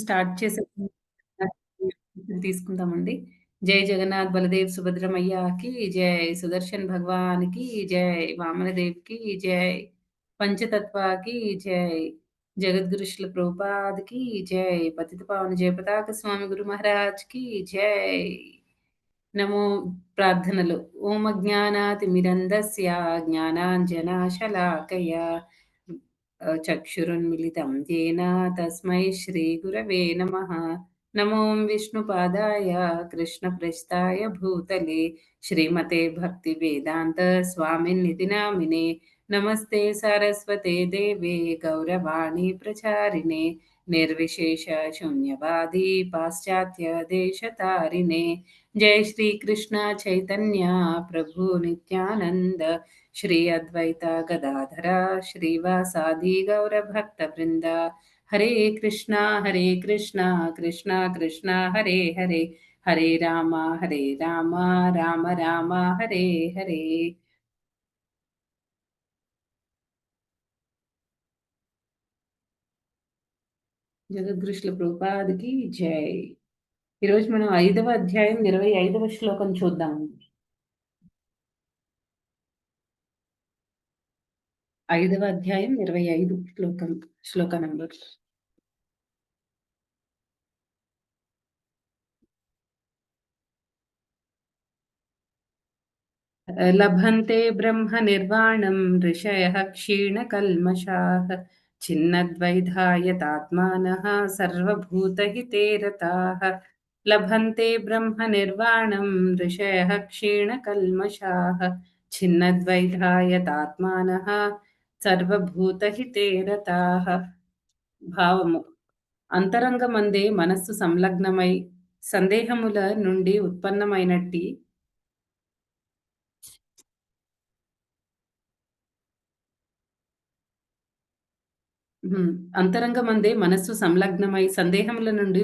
Start చేసే తీసుకుందామండి. జై జగన్నాథ్ బలదేవ్ సుభద్రమయ్యాకి జై, సుదర్శన్ భగవాన్‌కి జై, వామనదేవ్‌కి జై, పంచతత్వాకి జై, జగద్గురు శ్రీల ప్రభుపాద్‌కి జై, పతిత పావన జయపతాక స్వామి గురు మహారాజ్‌కి జై. నమో ప్రార్థనలు. ఓం అజ్ఞానాతిమిరంధస్య జ్ఞానాంజనశలాకయ చక్షురున్మిలితం येन తస్మై శ్రీగురవే నమః. నమో విష్ణుపాదాయ కృష్ణప్రస్థాయ భూతలే శ్రీమతే భక్తివేదాంత స్వామినితి నామినే. నమస్తే సరస్వతే దేవే గౌరవాణి ప్రచారిణే నిర్విశేష శూన్యవాది పాశ్చాత్య దేశతారిణే. जय श्री कृष्ण चैतन्य प्रभु नित्यानंद श्री अद्वैत गदाधर श्रीवासादि गौर भक्त वृंद. हरे कृष्णा कृष्णा कृष्णा हरे हरे, हरे राम राम राम हरे हरे. జగద్గురు శ్రీల ప్రభుపాద్‌కి జై. ఈరోజు మనం 5వ అధ్యాయం 25వ శ్లోకం చూద్దాం. 5వ అధ్యాయం 25 శ్లోక నంబర్. లభంతే బ్రహ్మ నిర్వాణం ఋషయః క్షీణకల్మషాః ఛిన్నద్వైధాయతాత్మానః సర్వభూతహితే రతాః. లభంతే బ్రహ్మ నిర్వాణం ఋషయః క్షీణకల్మషాః ఛిన్నద్వైధాయతాత్మానః సర్వభూతహితే రతాః. భావము: అంతరంగమందే మనస్సు సంలగ్నమై సందేహముల నుండి ఉత్పన్నమైనట్టి అంతరంగమందే మనస్సు సంలగ్నమై సందేహముల నుండి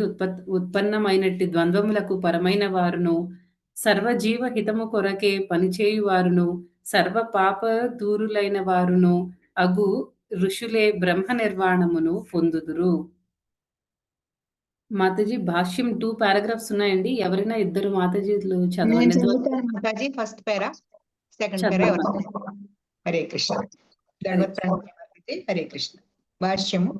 ఉత్పన్నమైనట్టి ద్వంద్వములకు పరమైన వారును, సర్వజీవ హితము కొరకే పనిచేయువారును, సర్వ పాప దూరులైన వారును అగు ఋషులే బ్రహ్మ నిర్వాణమును పొందుదురు. మాతాజీ భాష్యం 2 పారాగ్రాఫ్స్ ఉన్నాయండి. ఎవరైనా ఇద్దరు మాతాజీలు చదవండి. మాతాజీ ఫస్ట్ పేరా, సెకండ్ పేరా? హరే కృష్ణ. హరే కృష్ణ. భాష్యము: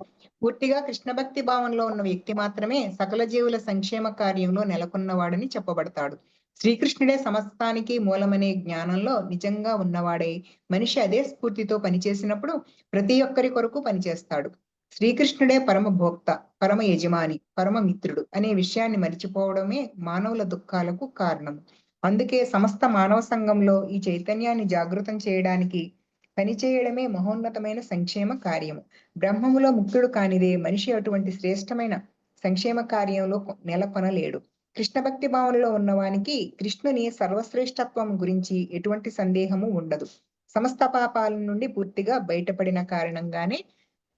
పూర్తిగా కృష్ణ భక్తి భావంలో ఉన్న వ్యక్తి మాత్రమే సకల జీవుల సంక్షేమ కార్యంలో నెలకొన్నవాడని చెప్పబడతాడు. శ్రీకృష్ణుడే సమస్తానికి మూలమనే జ్ఞానంలో నిజంగా ఉన్నవాడై మనిషి అదే స్ఫూర్తితో పనిచేసినప్పుడు ప్రతి ఒక్కరి కొరకు పనిచేస్తాడు. శ్రీకృష్ణుడే పరమ భోక్త, పరమ యజమాని, పరమ మిత్రుడు అనే విషయాన్ని మరిచిపోవడమే మానవుల దుఃఖాలకు కారణం. అందుకే సమస్త మానవ సంఘంలో ఈ చైతన్యాన్ని జాగృతం చేయడానికి పనిచేయడమే మహోన్నతమైన సంక్షేమ కార్యము. బ్రహ్మములో ముక్తుడు కానిదే మనిషి అటువంటి శ్రేష్టమైన సంక్షేమ కార్యంలో నెలకొనలేడు. కృష్ణ భక్తి భావనలో ఉన్నవానికి కృష్ణుని సర్వశ్రేష్టత్వం గురించి ఎటువంటి సందేహము ఉండదు. సమస్త పాపాల నుండి పూర్తిగా బయటపడిన కారణంగానే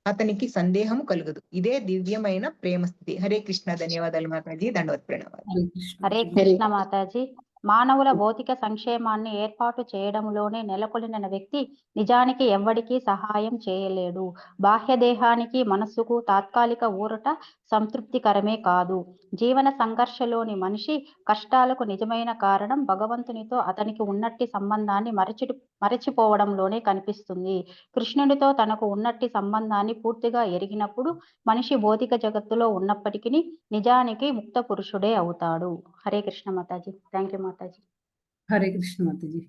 అతనికి సందేహము కలుగదు. ఇదే దివ్యమైన ప్రేమ స్థితి. హరే కృష్ణ. ధన్యవాదాలు మాతాజీ. దండవత్ ప్రణామాలు. హరే కృష్ణ మాతాజీ. మానవుల భౌతిక సంక్షేమాన్ని ఏర్పాటు చేయడంలోనే నెలకొలిన వ్యక్తి నిజానికి ఎవ్వడికి సహాయం చేయలేడు. బాహ్య దేహానికి మనస్సుకు తాత్కాలిక ఊరట సంతృప్తికరమే కాదు. జీవన సంఘర్షలోని మనిషి కష్టాలకు నిజమైన కారణం భగవంతునితో అతనికి ఉన్నట్టి సంబంధాన్ని మరచిపోవడంలోనే కనిపిస్తుంది. కృష్ణుడితో తనకు ఉన్నట్టి సంబంధాన్ని పూర్తిగా ఎరిగినప్పుడు మనిషి భౌతిక జగత్తులో ఉన్నప్పటికీ నిజానికి ముక్త పురుషుడే అవుతాడు. హరే కృష్ణ మాతాజీ. థ్యాంక్ యూ మాతాజీ. హరే కృష్ణ మాతాజీ.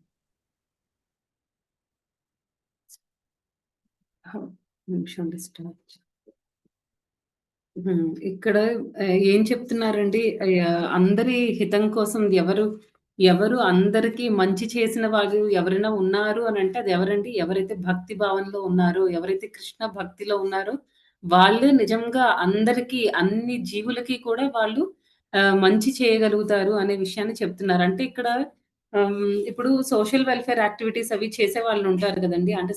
ఇక్కడ ఏం చెప్తున్నారండి? అందరి హితం కోసం ఎవరు అందరికీ మంచి చేసిన వాళ్ళు ఎవరైనా ఉన్నారు అని అంటే అది ఎవరండి? ఎవరైతే భక్తి భావంలో ఉన్నారో, ఎవరైతే కృష్ణ భక్తిలో ఉన్నారో వాళ్ళే నిజంగా అందరికీ, అన్ని జీవులకి కూడా వాళ్ళు మంచి చేయగలుగుతారు అనే విషయాన్ని చెప్తున్నారు. అంటే ఇక్కడ ఇప్పుడు సోషల్ వెల్ఫేర్ యాక్టివిటీస్ అవి చేసే వాళ్ళు ఉంటారు కదండి. అంటే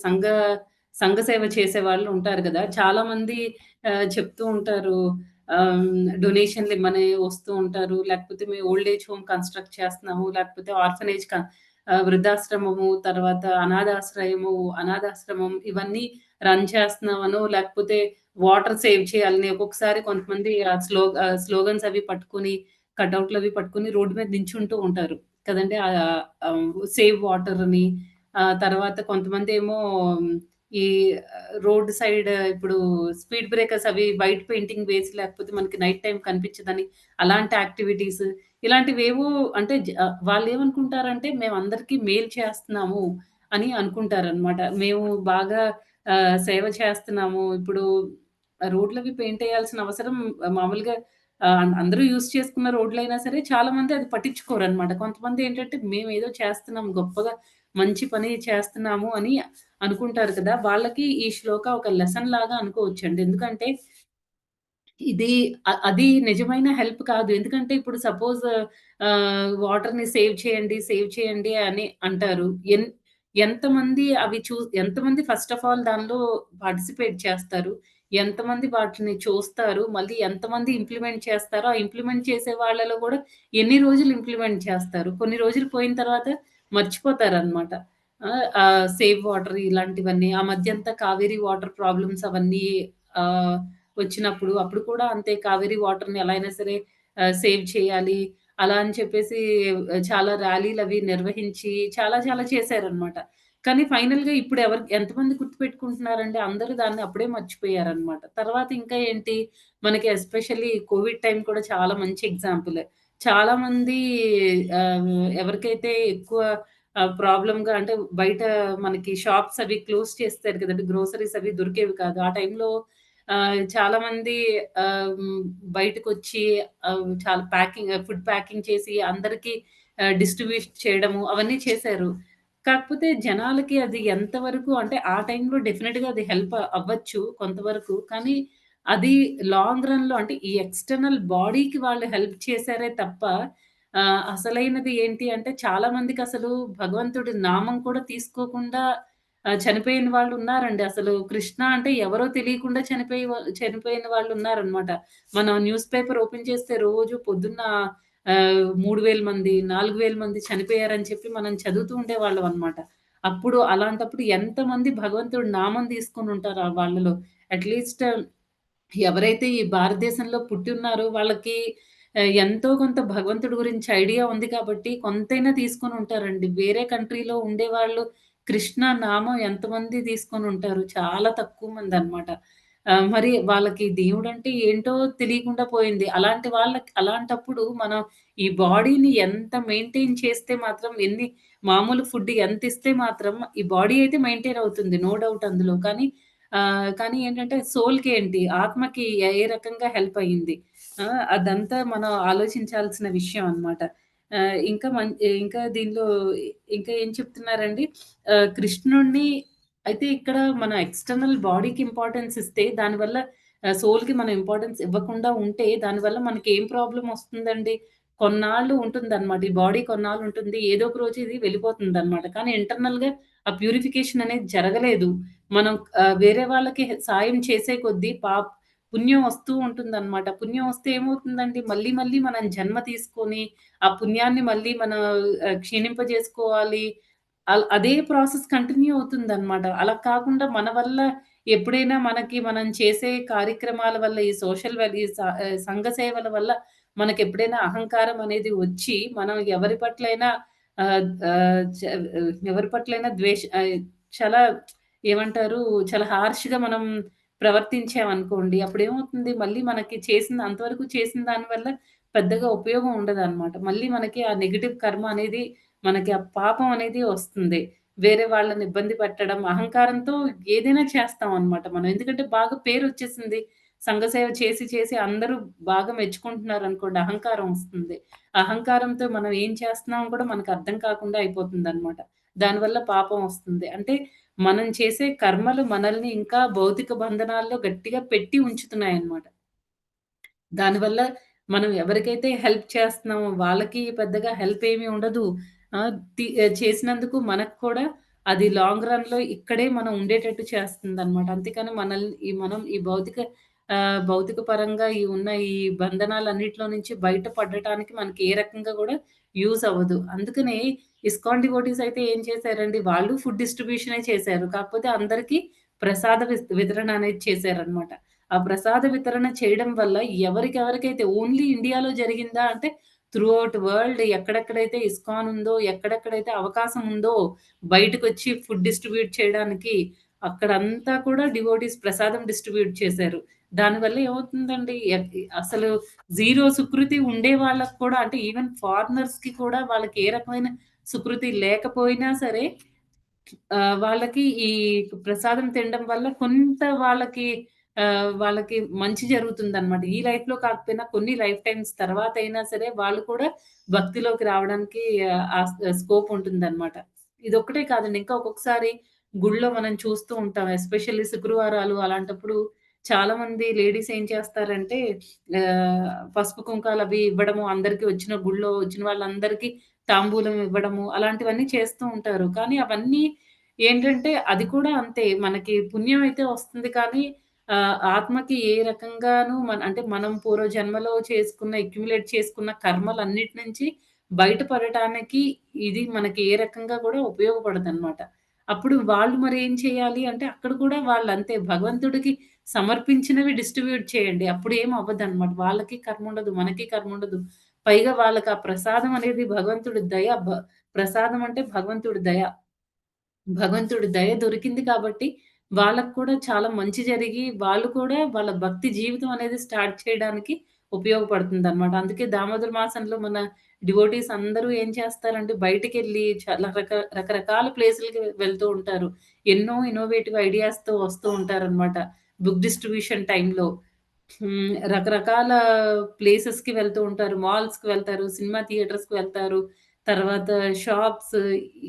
సంఘ సేవ చేసే వాళ్ళు ఉంటారు కదా. చాలా మంది చెప్తూ ఉంటారు, డొనేషన్లు ఇమ్మని వస్తూ ఉంటారు. లేకపోతే మేము ఓల్డ్ ఏజ్ హోమ్ కన్స్ట్రక్ట్ చేస్తున్నాము, లేకపోతే ఆర్ఫనేజ్ వృద్ధాశ్రమము, తర్వాత అనాథాశ్రమం ఇవన్నీ రన్ చేస్తున్నామనో, లేకపోతే వాటర్ సేవ్ చేయాలని ఒక్కొక్కసారి కొంతమంది స్లోగన్స్ అవి పట్టుకొని, కటౌట్లు అవి పట్టుకొని రోడ్డు మీద నించుంటూ ఉంటారు కదండీ! సేవ్ వాటర్ అని. తర్వాత కొంతమందేమో ఈ రోడ్ సైడ్ ఇప్పుడు స్పీడ్ బ్రేకర్స్ అవి వైట్ పెయింటింగ్ వేసి లేకపోతే మనకి నైట్ టైమ్ కనిపించదని అలాంటి యాక్టివిటీస్ ఇలాంటివేవో అంటే వాళ్ళేమనుకుంటారంటే మేమందరికీ మేలు చేస్తున్నాము అని అనుకుంటారనమాట. మేము బాగా సేవ చేస్తున్నాము. ఇప్పుడు రోడ్లవి పెయింట్ ఎయాల్సిన అవసరం మామూలుగా అందరూ యూజ్ చేసుకున్న రోడ్లయినా సరే చాలా మంది అది పట్టించుకోరనమాట. కొంతమందేంటంటే మేమేదో చేస్తున్నాం గొప్పగా మంచి పని చేస్తున్నాము అని అనుకుంటారు కదా! వాళ్ళకి ఈ శ్లోక ఒక లెసన్ లాగా అనుకోవచ్చండి. ఎందుకంటే ఇది అది నిజమైన హెల్ప్ కాదు. ఎందుకంటే ఇప్పుడు సపోజ్ వాటర్‌ని సేవ్ చేయండి, సేవ్ చేయండి అని అంటారు. ఎంతమంది అవి ఎంతమంది ఫస్ట్ ఆఫ్ ఆల్ దానిలో పార్టిసిపేట్ చేస్తారు? ఎంతమంది వాటిని చూస్తారు? మళ్ళీ ఎంతమంది ఇంప్లిమెంట్ చేస్తారో, ఆ ఇంప్లిమెంట్ చేసే వాళ్ళలో గూడా ఎన్ని రోజులు ఇంప్లిమెంట్ చేస్తారు? కొన్ని రోజులు పోయిన తర్వాత మర్చిపోతారనమాట. సేవ్ వాటర్ ఇలాంటివన్నీ. ఆ మధ్యంతా కావేరీ వాటర్ ప్రాబ్లమ్స్ అవన్నీ ఆహ్, వచ్చినప్పుడు అప్పుడు కూడా అంతే కావేరీ వాటర్‌ని ఎలా అయినా సరే సేవ్ చేయాలి. అలా అని చెప్పేసి చాలా ర్యాలీలవి నిర్వహించి చాలా చాలా చేశారనమాట. కానీ ఫైనల్‌గా ఇప్పుడు ఎంతమంది గుర్తుపెట్టుకుంటున్నారండి? అందరూ దాన్ని అప్పుడే మర్చిపోయారనమాట. తర్వాత ఇంకా ఏంటి మనకి ఎస్పెషల్లీ కోవిడ్ టైమ్ కూడా చాలా మంచి ఎగ్జాంపుల్. చాలామంది ఎవరికైతే ఎక్కువ ప్రాబ్లమ్‌గా అంటే బయట మనకి షాప్స్ అవి క్లోజ్ చేస్తారు కదండీ! గ్రోసరీస్ అవి దొరికేవి కాదు. ఆ టైంలో చాలామంది బయటకొచ్చి చాలా ఫుడ్ ప్యాకింగ్ చేసి అందరికి డిస్ట్రిబ్యూట్ చేయడము అవన్నీ చేశారు. కాకపోతే జనాలకి అది ఎంతవరకు అంటే ఆ టైంలో డెఫినిట్‌గా అది హెల్ప్ అవ్వచ్చు కొంతవరకు. కానీ అది లాంగ్ రన్‌లో అంటే ఈ ఎక్స్‌టర్నల్ బాడీకి వాళ్ళు హెల్ప్ చేశారే తప్ప అసలైనది ఏంటి అంటే చాలా మందికసలు భగవంతుడి నామం కూడా తీసుకోకుండా చనిపోయిన వాళ్ళున్నారండి. అసలు కృష్ణ అంటే ఎవరో తెలియకుండా చనిపోయిన వాళ్ళున్నారనమాట. మనం న్యూస్ పేపర్ ఓపెన్ చేస్తే రోజు పొద్దున్న 3000 మంది, 4000 మంది చనిపోయారని చెప్పి మనం చదువుతూ ఉండేవాళ్ళమనమాట. అప్పుడు అలాంటప్పుడు ఎంతమంది భగవంతుడి నామం తీసుకొనుంటారు వాళ్ళలో. అట్‌లీస్ట్ ఎవరైతే ఈ భారతదేశంలో పుట్టున్నారో వాళ్ళకి ఎంతో కొంత భగవంతుడి గురించి ఐడియా ఉంది కాబట్టి కొంతైనా తీసుకొనుంటారండి. వేరే కంట్రీలో ఉండేవాళ్ళు కృష్ణ నామం ఎంతమంది తీసుకొనుంటారు? చాలా తక్కువ మందనమాట. మరి వాళ్ళకి దేవుడంటే ఏంటో తెలియకుండా పోయింది. అలాంటప్పుడు మనం ఈ బాడీని ఎంత మెయింటైన్ చేస్తే మాత్రం మామూలు ఫుడ్ ఎంతిస్తే మాత్రం ఈ బాడీ అయితే మెయింటైన్ అవుతుంది. నో డౌట్ అందులో. కానీ ఏంటంటే సోల్‌కేంటి, ఆత్మకి ఏ రకంగా హెల్ప్ అయింది. అదంతా మనం ఆలోచించాల్సిన విషయం అన్నమాట. ఆహ్, ఇంకా మన్ ఇంకా దీనిలో ఇంకా ఏం చెప్తున్నారండి, కృష్ణుడిని అయితే ఇక్కడ మన ఎక్స్‌టర్నల్ బాడీకి ఇంపార్టెన్స్ ఇస్తే దానివల్ల సోల్‌కి మనం ఇంపార్టెన్స్ ఇవ్వకుండా ఉంటే దానివల్ల మనకేం ప్రాబ్లమ్ వస్తుందండి? కొన్నాళ్ళు ఉంటుందన్నమాట. ఈ బాడీ కొన్నాళ్ళు ఉంటుంది. ఏదో ఒక రోజు ఇది వెళ్ళిపోతుందన్నమాట. కానీ ఇంటర్నల్‌గా ఆ ప్యూరిఫికేషన్ అనేది జరగలేదు. మనం వేరే వాళ్ళకి సాయం చేసే కొద్దీ పుణ్యం వస్తూ ఉంటుందనమాట. పుణ్యం వస్తే ఏమవుతుందండి, మళ్ళీ మళ్ళీ మనం జన్మ తీసుకొని, ఆ పుణ్యాన్ని మళ్ళీ మనం క్షీణింపజేసుకోవాలి. అదే ప్రాసెస్ కంటిన్యూ అవుతుందనమాట. అలా కాకుండా మన వల్ల ఎప్పుడైనా మనం చేసే కార్యక్రమాల వల్ల ఈ సోషల్ సంఘ సేవల వల్ల మనకెప్పుడైనా అహంకారం అనేది వచ్చి, మనం ఎవరి పట్లైనా ఆహ్, ఆహ్, చ ఎవరి పట్లైనా చాలా ఏమంటారు? చాలా హార్ష్‌గా మనం ప్రవర్తించామనుకోండి, అప్పుడేమవుతుంది మళ్ళీ మనకి అంతవరకు చేసిన దాని వల్ల పెద్దగా ఉపయోగం ఉండదనమాట. మళ్ళీ మనకి ఆ నెగెటివ్ కర్మ అనేది మనకి ఆ పాపం అనేది వస్తుంది. వేరే వాళ్ళని ఇబ్బంది పెట్టడం, అహంకారంతో ఏదైనా చేస్తామనమాట మనం. ఎందుకంటే బాగా పేరొచ్చేసింది. సంఘ సేవ చేసి చేసి అందరూ బాగా మెచ్చుకుంటున్నారనుకోండి, అహంకారం వస్తుంది. అహంకారంతో మనం ఏం చేస్తున్నామో కూడా మనకు అర్థం కాకుండా అయిపోతుందనమాట. దానివల్ల పాపం వస్తుంది. అంటే మనం చేసే కర్మలు మనల్ని ఇంకా భౌతిక బంధనాల్లో గట్టిగా పెట్టి ఉంచుతున్నాయన్నమాట. దానివల్ల మనం ఎవరికైతే హెల్ప్ చేస్తున్నామో వాళ్ళకి పెద్దగా హెల్ప్ ఏమి ఉండదు. చేసినందుకు మనకు కూడా అది లాంగ్ రన్‌లో ఇక్కడే మనం ఉండేటట్టు చేస్తుందనమాట. అంతేకాని మనం ఈ భౌతిక పరంగా ఈ బంధనాలన్నిట్లో నుంచి బయట పడటానికి మనకి ఏ రకంగా గూడా యూజ్ అవ్వదు. అందుకనే ఇస్కాన్ డివోటీస్ అయితే ఏం చేశారండి, వాళ్ళు ఫుడ్ డిస్ట్రిబ్యూషనే చేశారు. కాకపోతే అందరికి ప్రసాద వితరణ అనేది చేశారనమాట. ఆ ప్రసాద వితరణ చేయడం వల్ల ఎవరికెవరికైతే ఓన్లీ ఇండియాలో జరిగిందా అంటే త్రూఔట్ వరల్డ్ ఎక్కడెక్కడైతే ఇస్కాన్ ఉందో, ఎక్కడెక్కడైతే అవకాశం ఉందో బయటకొచ్చి ఫుడ్ డిస్ట్రిబ్యూట్ చేయడానికి అక్కడంతా కూడా డివోటీస్ ప్రసాదం డిస్ట్రిబ్యూట్ చేశారు. దానివల్ల ఏమవుతుందండి అసలు జీరో సుకృతి ఉండే వాళ్ళకి కూడా అంటే ఈవెన్ ఫారినర్స్‌కి కూడా వాళ్ళకి ఏ రకమైన సుకృతి లేకపోయినా సరే వాళ్ళకి ఈ ప్రసాదం తినడం వల్ల కొంత వాళ్ళకి మంచి జరుగుతుందనమాట. ఈ లైఫ్‌లో కాకపోయినా కొన్ని లైఫ్ టైమ్స్ తర్వాతైనా సరే వాళ్ళు కూడా భక్తిలోకి రావడానికి ఆ స్కోప్ ఉంటుందనమాట. ఇదొక్కటే కాదండి. ఇంకా ఒక్కొక్కసారి గుడిలో మనం చూస్తూ ఉంటాం. ఎస్పెషల్లీ శుక్రవారాలు అలాంటప్పుడు చాలామంది లేడీస్ ఏం చేస్తారంటే పసుపు, కుంకాలవి ఇవ్వడము, అందరికి వచ్చిన గుడిలో వచ్చిన వాళ్ళందరికీ తాంబూలం ఇవ్వడము, అలాంటివన్నీ చేస్తూ ఉంటారు. కానీ అవన్నీ ఏంటంటే అది కూడా అంతే. మనకి పుణ్యం అయితే వస్తుంది కానీ ఆత్మకి ఏ రకంగాను అంటే మనం పూర్వ జన్మలో చేసుకున్న అక్యుములేట్ చేసుకున్న కర్మలన్నిటి నుంచి బయటపడటానికి ఇది మనకి ఏ రకంగా కూడా ఉపయోగపడదనమాట. అప్పుడు వాళ్ళు మరి ఏం చేయాలి అంటే అక్కడ కూడా వాళ్ళంతే భగవంతుడికి సమర్పించినవి డిస్ట్రిబ్యూట్ చేయండి. అప్పుడు ఏం అవ్వదనమాట. వాళ్ళకి కర్ముండదు, మనకి కర్ముండదు. పైగా వాళ్ళకి ఆ ప్రసాదం అనేది భగవంతుడి దయ. ప్రసాదం అంటే భగవంతుడి దయ. భగవంతుడి దయ దొరికింది కాబట్టి, వాళ్ళకి కూడా చాలా మంచి జరిగి, వాళ్ళు కూడా వాళ్ళ భక్తి జీవితం అనేది స్టార్ట్ చేయడానికి ఉపయోగపడుతుందనమాట. అందుకే దామోదర మాసంలో మన డివోటీస్ అందరూ ఏం చేస్తారంటే, బయటికెళ్ళి చాలా రకరకాల ప్లేసులకి వెళ్తూ ఉంటారు. ఎన్నో ఇన్నోవేటివ్ ఐడియాస్‌తో వస్తూ ఉంటారనమాట. బుక్ డిస్ట్రిబ్యూషన్ టైమ్‌లో. రకరకాల ప్లేసెస్‌కి వెళ్తూ ఉంటారు. మాల్స్‌కి వెళ్తారు, సినిమా థియేటర్స్‌కి వెళ్తారు. తర్వాత షాప్స్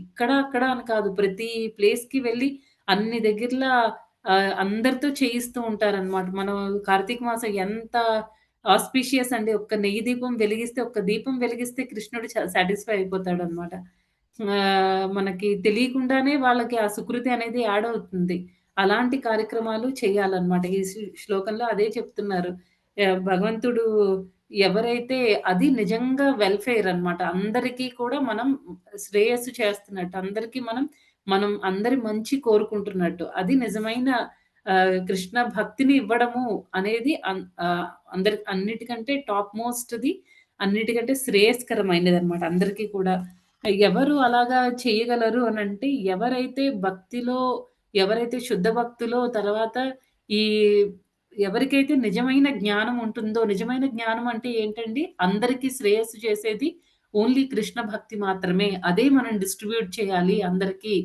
ఇక్కడ, అక్కడ అని కాదు. ప్రతి ప్లేస్‌కి వెళ్ళి అన్ని దగ్గరలా అందరితో చేయిస్తూ ఉంటారనమాట. మనం కార్తీక మాసం ఎంత ఆస్పీషియస్ అండి. ఒక్క నెయ్యి దీపం వెలిగిస్తే, ఒక్క దీపం వెలిగిస్తే కృష్ణుడు సాటిస్ఫై అయిపోతాడనమాట. మనకి తెలియకుండానే వాళ్ళకి ఆ సుకృతి అనేది యాడ్ అవుతుంది. అలాంటి కార్యక్రమాలు చేయాలనమాట. ఈ శ్లోకంలో అదే చెప్తున్నారు. భగవంతుడు ఎవరైతే అది నిజంగా వెల్‌ఫేర్ అన్నమాట. అందరికీ కూడా మనం శ్రేయస్సు చేస్తున్నట్టు. అందరికీ మనం అందరి మంచి కోరుకుంటున్నట్టు. అది నిజమైన కృష్ణ భక్తిని ఇవ్వడము అనేది అన్నిటికంటే టాప్ మోస్ట్‌ది, అన్నిటికంటే శ్రేయస్కరమైనదన్నమాట అందరికీ కూడా. ఎవరు అలాగా చేయగలరు అనంటే ఎవరైతే శుద్ధ భక్తిలో తర్వాత ఈ ఎవరికైతే నిజమైన జ్ఞానం ఉంటుందో, నిజమైన జ్ఞానం అంటే ఏంటండి? అందరికీ శ్రేయస్సు చేసేది ఓన్లీ కృష్ణ భక్తి మాత్రమే. అదే మనం డిస్ట్రిబ్యూట్ చేయాలి అందరికీ.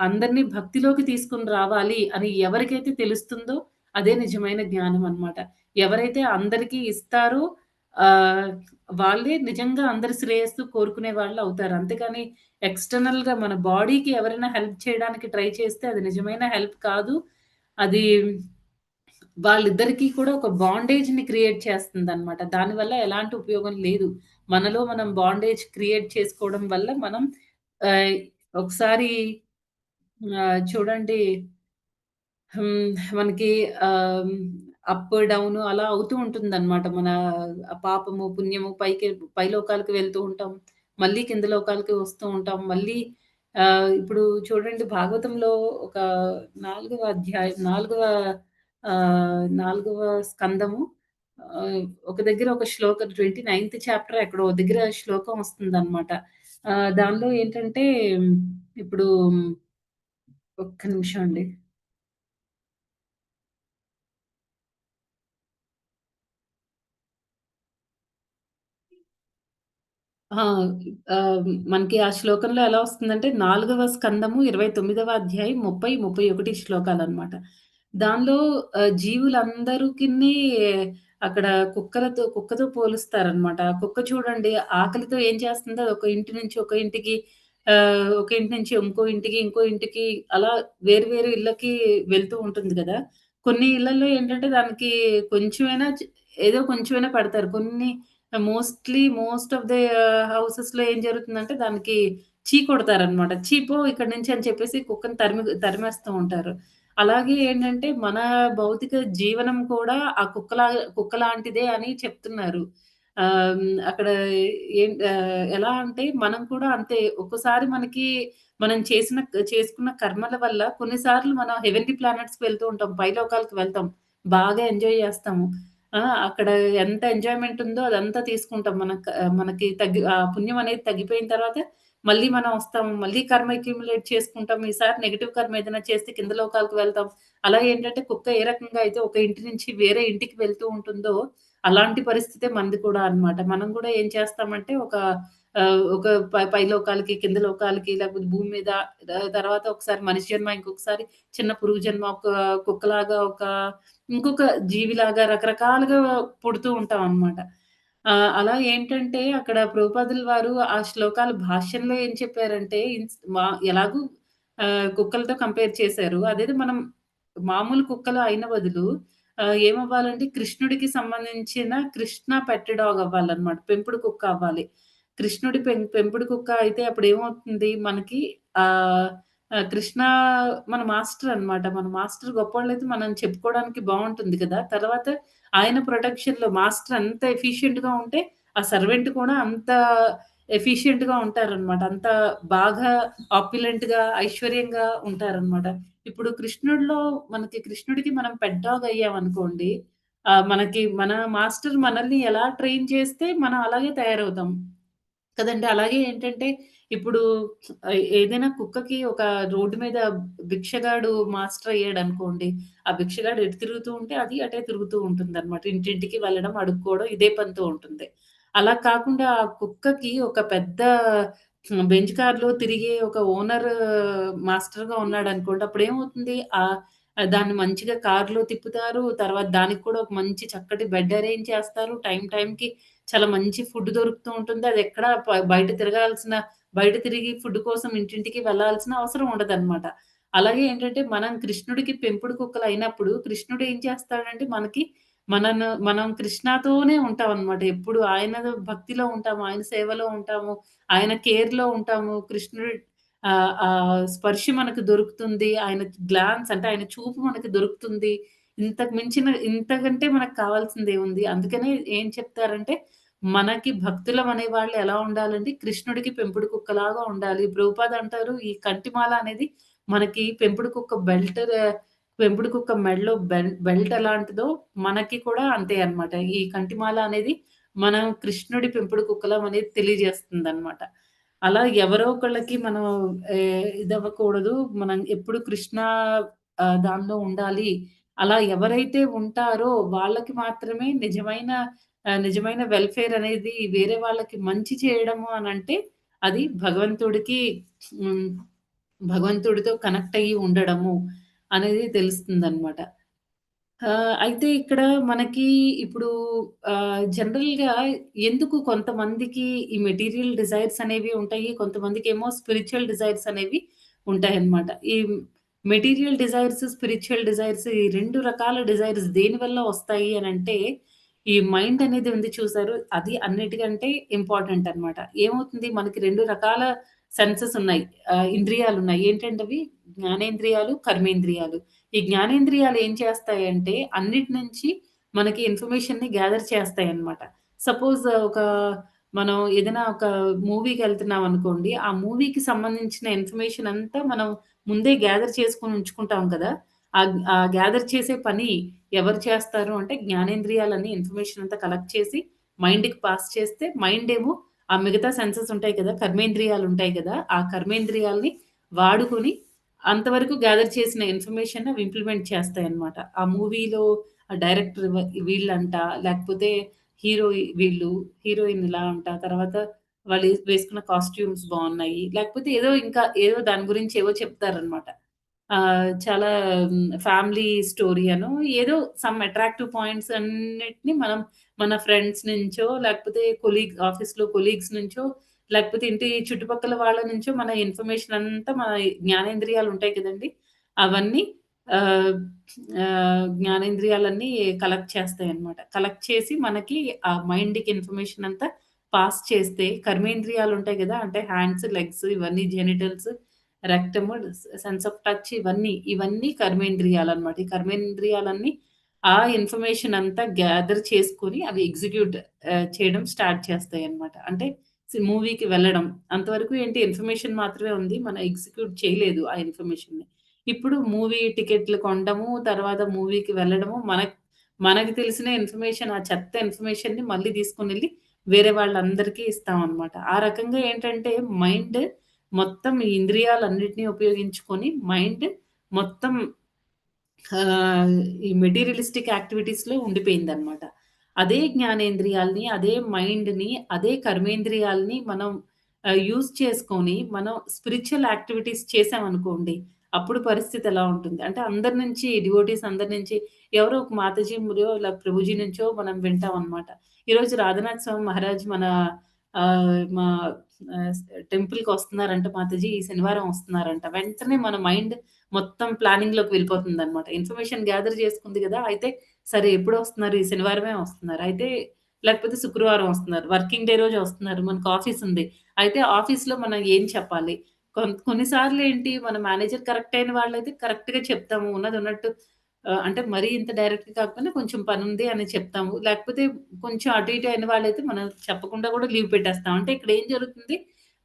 అందరిని భక్తిలోకి తీసుకొని రావాలి అని ఎవరికైతే తెలుస్తుందో అదే నిజమైన జ్ఞానం అన్నమాట. ఎవరైతే అందరికీ ఇస్తారో ఆహ్, వాళ్ళే నిజంగా అందరి శ్రేయస్సు కోరుకునే వాళ్ళవుతారు. అంతేగాని ఎక్స్‌టర్నల్‌గా మన బాడీకి ఎవరైనా హెల్ప్ చేయడానికి ట్రై చేస్తే అది నిజమైన హెల్ప్ కాదు. అది వాళ్ళిద్దరికీ కూడా ఒక బాండేజ్‌ని క్రియేట్ చేస్తుందనమాట. దానివల్ల ఎలాంటి ఉపయోగం లేదు. మనలో మనం బాండేజ్ క్రియేట్ చేసుకోవడం వల్ల మనం ఆహ్, ఒకసారి చూడండి మనకి ఆహ్, అప్, డౌన్ అలా అవుతూ ఉంటుందనమాట. మన పాపము, పుణ్యము పైలోకాలకు వెళ్తూ ఉంటాం. మళ్ళీ కింద లోకాలకి వస్తూ ఉంటాం. మళ్ళీ ఇప్పుడు చూడండి భాగవతంలో ఒక నాలుగవ అధ్యాయం, నాలుగవ స్కందము ఆహ్, ఒక దగ్గర ఒక శ్లోకం 29థ్ చాప్టర్ ఎక్కడో ఓ దగ్గర శ్లోకం వస్తుందనమాట. దానిలో ఏంటంటే ఇప్పుడు ఒక్క నిమిషం అండి. ఆ! మనకి ఆ శ్లోకంలో ఎలా వస్తుందంటే, 4వ స్కందము 29వ అధ్యాయం 30, 31 శ్లోకాలనమాట. దానిలో జీవులందరికిని అక్కడ కుక్కతో పోలుస్తారనమాట. ఆ కుక్క చూడండి ఆకలితో ఏం చేస్తుంది? అది ఒక ఇంటి నుంచి ఒక ఇంటికి ఒక ఇంటి నుంచి ఇంకో ఇంటికి, ఇంకో ఇంటికి అలా వేరు వేరు ఇళ్ళకి వెళ్తూ ఉంటుంది గదా! కొన్ని ఇళ్లల్లో ఏంటంటే దానికి కొంచెమైనా ఏదో కొంచెమైనా పెడతారు. కొన్ని మోస్ట్ ఆఫ్ ద హౌసెస్‌లో ఏం జరుగుతుందంటే దానికి కొడతారనమాట. "ఛీ పో ఇక్కడి నుంచి" అని చెప్పేసి కుక్కని తరిమేస్తూ ఉంటారు. అలాగే ఏంటంటే మన భౌతిక జీవనం కూడా ఆ కుక్కలాంటిదే అని చెప్తున్నారు. అక్కడ ఎలా అంటే మనం కూడా అంతే ఒక్కోసారి మనకి మనం చేసుకున్న కర్మల వల్ల కొన్నిసార్లు మనం హెవెన్లీ ప్లానెట్స్‌కి వెళ్తూ ఉంటాం. పైలోకాలకు వెళ్తాం. బాగా ఎంజాయ్ చేస్తాము. అక్కడ ఎంత ఎంజాయ్‌మెంట్ ఉందో అదంతా తీసుకుంటాం. మనకి పుణ్యం అనేది తగ్గిపోయిన తర్వాత మళ్ళీ మనం వస్తాము. మళ్ళీ కర్మ అక్యుములేట్ చేసుకుంటాం. ఈసారి నెగెటివ్ కర్మ ఏదైనా చేస్తే కింద లోకాలకు వెళ్తాం. అలా ఏంటంటే కుక్క ఏ రకంగా అయితే ఒక ఇంటి నుంచి వేరే ఇంటికి వెళ్తూ ఉంటుందో, అలాంటి పరిస్థితే మనది కూడా అన్నమాట. మనం కూడా ఏం చేస్తామంటే ఒక పై లోకాలకి, కింద లోకాలకి లేకపోతే భూమి మీద తర్వాత ఒకసారి మనిషి జన్మ, ఇంకొకసారి చిన్న పురుగు జన్మ, ఒక కుక్కలాగా, ఇంకొక జీవిలాగా రకరకాలుగా పుడుతూ ఉంటామనమాట. అలా ఏంటంటే అక్కడ ప్రభుపాదుల వారు ఆ శ్లోకాల భాష్యంలో ఏం చెప్పారంటే ఎలాగూ కుక్కలతో కంపేర్ చేశారు. అదేదో మనం మామూలు కుక్కలు అయిన బదులు ఏమవ్వాలంటే కృష్ణుడికి సంబంధించిన కృష్ణ పెట్ డాగ్ అవ్వాలన్నమాట. పెంపుడు కుక్క అవ్వాలి. కృష్ణుడి పెంపుడు కుక్క అయితే అప్పుడేమవుతుంది మనకి ఆహ్, ఆహ్, కృష్ణ మన మాస్టర్ అన్నమాట. మన మాస్టర్ గొప్పోళ్ళైతే మనం చెప్పుకోవడానికి బావుంటుంది కదా! తర్వాత ఆయన ప్రొటెక్షన్‌లో మాస్టర్ ఎంత ఎఫిషియంట్‌గా ఉంటే, ఆ సర్వెంట్ కూడా అంత ఎఫిషియంట్‌గా ఉంటారనమాట. అంత బాగా ఆప్యులెంట్‌గా, ఐశ్వర్యంగా ఉంటారనమాట. ఇప్పుడు కృష్ణుడికి మనం పెట్ డాగ్ అయ్యామనుకోండి, మనకి మన మాస్టర్ మనల్ని ఎలా ట్రైన్ చేస్తే మనం అలాగే తయారవుతాం. కదండీ! అలాగే ఏంటంటే ఇప్పుడు ఏదైనా కుక్కకి ఒక రోడ్డు మీద భిక్షగాడు మాస్టర్ అయ్యాడనుకోండి. ఆ భిక్షగాడు ఎటు తిరుగుతూ ఉంటే అది అటే తిరుగుతూ ఉంటుందనమాట. ఇంటింటికి వెళ్ళడం, అడుక్కోవడం ఇదే పనితో ఉంటుంది. అలా కాకుండా ఆ కుక్కకి ఒక పెద్ద బెంచ్ కార్‌లో తిరిగే ఒక ఓనర్ మాస్టర్‌గా ఉన్నాడనుకోండి. అప్పుడేమవుతుంది దాన్ని మంచిగా కార్‌లో తిప్పుతారు. తర్వాత దానికి కూడా ఒక మంచి చక్కటి బెడ్ అరేంజ్ చేస్తారు. టైంకి చాలా మంచి ఫుడ్ దొరుకుతూ ఉంటుంది. అదెక్కడ బయట తిరిగి ఫుడ్ కోసం ఇంటింటికి వెళ్ళాల్సిన అవసరం ఉండదనమాట. అలాగే ఏంటంటే, మనం కృష్ణుడికి పెంపుడు కుక్కలయినప్పుడు, కృష్ణుడు ఏం చేస్తాడంటే, మనం కృష్ణతోనే ఉంటామనమాట. ఎప్పుడు ఆయన భక్తిలో ఉంటాము, ఆయన సేవలో ఉంటాము, ఆయన కేర్‌లో ఉంటాము. కృష్ణుడి స్పర్శ మనకు దొరుకుతుంది. ఆయన గ్లాన్స్ అంటే, ఆయన చూపు మనకు దొరుకుతుంది. ఇంతకంటే మనకు కావాల్సిందేముంది? అందుకనే ఏం చెప్తారంటే, మనకి భక్తులం అనేవాళ్ళు ఎలా ఉండాలంటే, కృష్ణుడికి పెంపుడు కుక్కలాగా ఉండాలి. ప్రభుపాద అంటారు, ఈ కంటిమాల అనేది మనకి పెంపుడు కుక్క మెడలో బెల్ట్ ఎలాంటిదో, మనకి కూడా అంతే అన్నమాట. ఈ కంటిమాల అనేది మనం కృష్ణుడి పెంపుడు కుక్కలం అనేది తెలియజేస్తుందన్నమాట. అలా ఎవరో ఒకళ్ళకి మనం ఇదవ్వకూడదు. మనం ఎప్పుడు కృష్ణ దానిలో ఉండాలి. అలా ఎవరైతే ఉంటారో వాళ్ళకి మాత్రమే నిజమైన వెల్‌ఫేర్ అనేది వేరే వాళ్ళకి మంచి చేయడము అనంటే, అది హ్మ్. భగవంతుడితో కనెక్ట్ అయ్యి ఉండడము అనేది తెలుస్తుందనమాట. అయితే ఇక్కడ మనకి ఇప్పుడు జనరల్‌గా ఎందుకు కొంతమందికి ఈ మెటీరియల్ డిజైర్స్ అనేవి ఉంటాయి. కొంతమందికేమో స్పిరిచ్యువల్ డిజైర్స్ అనేవి ఉంటాయన్నమాట. ఈ మెటీరియల్ డిజైర్స్, స్పిరిచ్యువల్ డిజైర్స్ ఈ 2 రకాల డిజైర్స్ దేనివల్ల వస్తాయి అనంటే, ఈ మైండ్ అనేది ఉంది చూసారు, అది అన్నిటికంటే ఇంపార్టెంట్ అన్నమాట. ఏమవుతుంది మనకి 2 రకాల సెన్సెస్ ఉన్నాయి. ఇంద్రియాలున్నాయి. ఏంటంటవి? జ్ఞానేంద్రియాలు, కర్మేంద్రియాలు. ఈ జ్ఞానేంద్రియాలు ఏం చేస్తాయంటే, అన్నిటి నుంచి మనకి ఇన్ఫర్మేషన్‌ని గ్యాదర్ చేస్తాయన్నమాట. సపోజ్ మనం ఏదైనా ఒక మూవీకెళ్తున్నామనుకోండి, ఆ మూవీకి సంబంధించిన ఇన్ఫర్మేషన్ అంతా మనం ముందే గ్యాదర్ చేసుకొని ఉంచుకుంటాం కదా! గ్యాదర్ చేసే పని ఎవరు చేస్తారు అంటే, జ్ఞానేంద్రియాలన్నీ ఇన్ఫర్మేషన్ అంతా కలెక్ట్ చేసి మైండ్‌కి పాస్ చేస్తే, మైండేమో ఆ మిగతా సెన్సెస్ ఉంటాయి కదా! కర్మేంద్రియాలుంటాయి కదా! ఆ కర్మేంద్రియాల్ని వాడుకొని అంతవరకు గ్యాదర్ చేసిన ఇన్ఫర్మేషన్ అవి ఇంప్లిమెంట్ చేస్తాయన్నమాట. ఆ మూవీలో డైరెక్టర్ వీళ్ళంట, లేకపోతే హీరో వీళ్ళు, హీరోయిన్ ఇలా అంట, తర్వాత వాళ్ళు వేసుకున్న కాస్ట్యూమ్స్ బావున్నాయి. లేకపోతే ఏదో దాని గురించి ఏవో చెప్తారనమాట. చాలా ఫ్యామిలీ స్టోరీ అనో ఏదో సమ్ అట్రాక్టివ్ పాయింట్స్ అన్నిటిని మనం మన ఫ్రెండ్స్ నుంచో, లేకపోతే ఆఫీస్‌లో కొలీగ్స్ నుంచో, లేకపోతే ఇంటి చుట్టుపక్కల వాళ్ళ నుంచో మన ఇన్ఫర్మేషన్ అంతా మన జ్ఞానేంద్రియాలుంటాయి కదండీ! అవన్నీ ఆహ్, జ్ఞానేంద్రియాలన్నీ కలెక్ట్ చేస్తాయన్నమాట. కలెక్ట్ చేసి మనకి ఆ మైండ్‌కి ఇన్ఫర్మేషన్ అంతా పాస్ చేస్తే, కర్మేంద్రియాలుంటాయి గదా! అంటే హ్యాండ్స్, లెగ్స్ ఇవన్నీ genitals, rectum, sense of touch ఇవన్నీ కర్మేంద్రియాలన్నమాట. ఈ కర్మేంద్రియాలన్నీ ఆ ఇన్ఫర్మేషన్ అంతా గ్యాదర్ చేసుకొని అవి ఎగ్జిక్యూట్ చేయడం స్టార్ట్ చేస్తాయన్నమాట. అంటే మూవీకి వెళ్ళడం. అంతవరకు ఏంటి ఇన్ఫర్మేషన్ మాత్రమే ఉంది. మనం ఎగ్జిక్యూట్ చేయలేదు ఆ ఇన్ఫర్మేషన్‌ని. ఇప్పుడు మూవీ టికెట్లు కొనడము, తర్వాత మూవీకి వెళ్ళడము, మనకి తెలిసిన ఇన్ఫర్మేషన్ ఆ చెత్త ఇన్ఫర్మేషన్‌ని మళ్ళీ తీసుకొనెళ్ళి వేరే వాళ్ళందరికీ ఇస్తామనమాట. ఆ రకంగా ఏంటంటే మైండ్ మొత్తం ఈ ఇంద్రియాలన్నిటిని ఉపయోగించుకొని మైండ్ మొత్తం ఆహ్, ఈ మెటీరియలిస్టిక్ యాక్టివిటీస్‌లో ఉండిపోయిందనమాట. అదే జ్ఞానేంద్రియాల్ని, అదే మైండ్‌ని, అదే కర్మేంద్రియాల్ని మనం యూజ్ చేసుకొని, మనం స్పిరిచ్యువల్ యాక్టివిటీస్ చేశామనుకోండి, అప్పుడు పరిస్థితి ఎలా ఉంటుంది? అంటే అందరి నుంచి డివోటీస్ అందరి నుంచి ఎవరో ఒక మాతాజీ ఇలా ప్రభుజీ నుంచో మనం వింటామనమాట. ఈరోజు రాధనాథ్ స్వామి మహారాజ్ మన మా ఆహ్, టెంపుల్‌కొస్తున్నారంట మాతాజీ ఈ శనివారం వస్తున్నారంట. వెంటనే మన మైండ్ మొత్తం ప్లానింగ్‌లోకి వెళ్ళిపోతుందనమాట. ఇన్ఫర్మేషన్ గ్యాదర్ చేసుకుంది గదా! అయితే సరే ఎప్పుడొస్తున్నారు? ఈ శనివారమే వస్తున్నారు. అయితే లేకపోతే శుక్రవారం వస్తున్నారు. వర్కింగ్ డే రోజు వస్తున్నారు. మనకు ఆఫీసుంది. అయితే ఆఫీస్‌లో మనం ఏం చెప్పాలి? కొన్ని సార్లేంటి మన మేనేజర్ కరెక్ట్ అయిన వాళ్ళైతే కరెక్ట్‌గా చెప్తాము. ఉన్నదున్నట్టు అంటే మరీ ఇంత డైరెక్ట్‌గా కాకపోయినా కొంచెం పనుంది అని చెప్తాము. లేకపోతే కొంచెం అటు ఇటు అయిన వాళ్ళైతే మనం చెప్పకుండా కూడా లీవ్ పెట్టేస్తాం. అంటే ఇక్కడ ఏం జరుగుతుంది?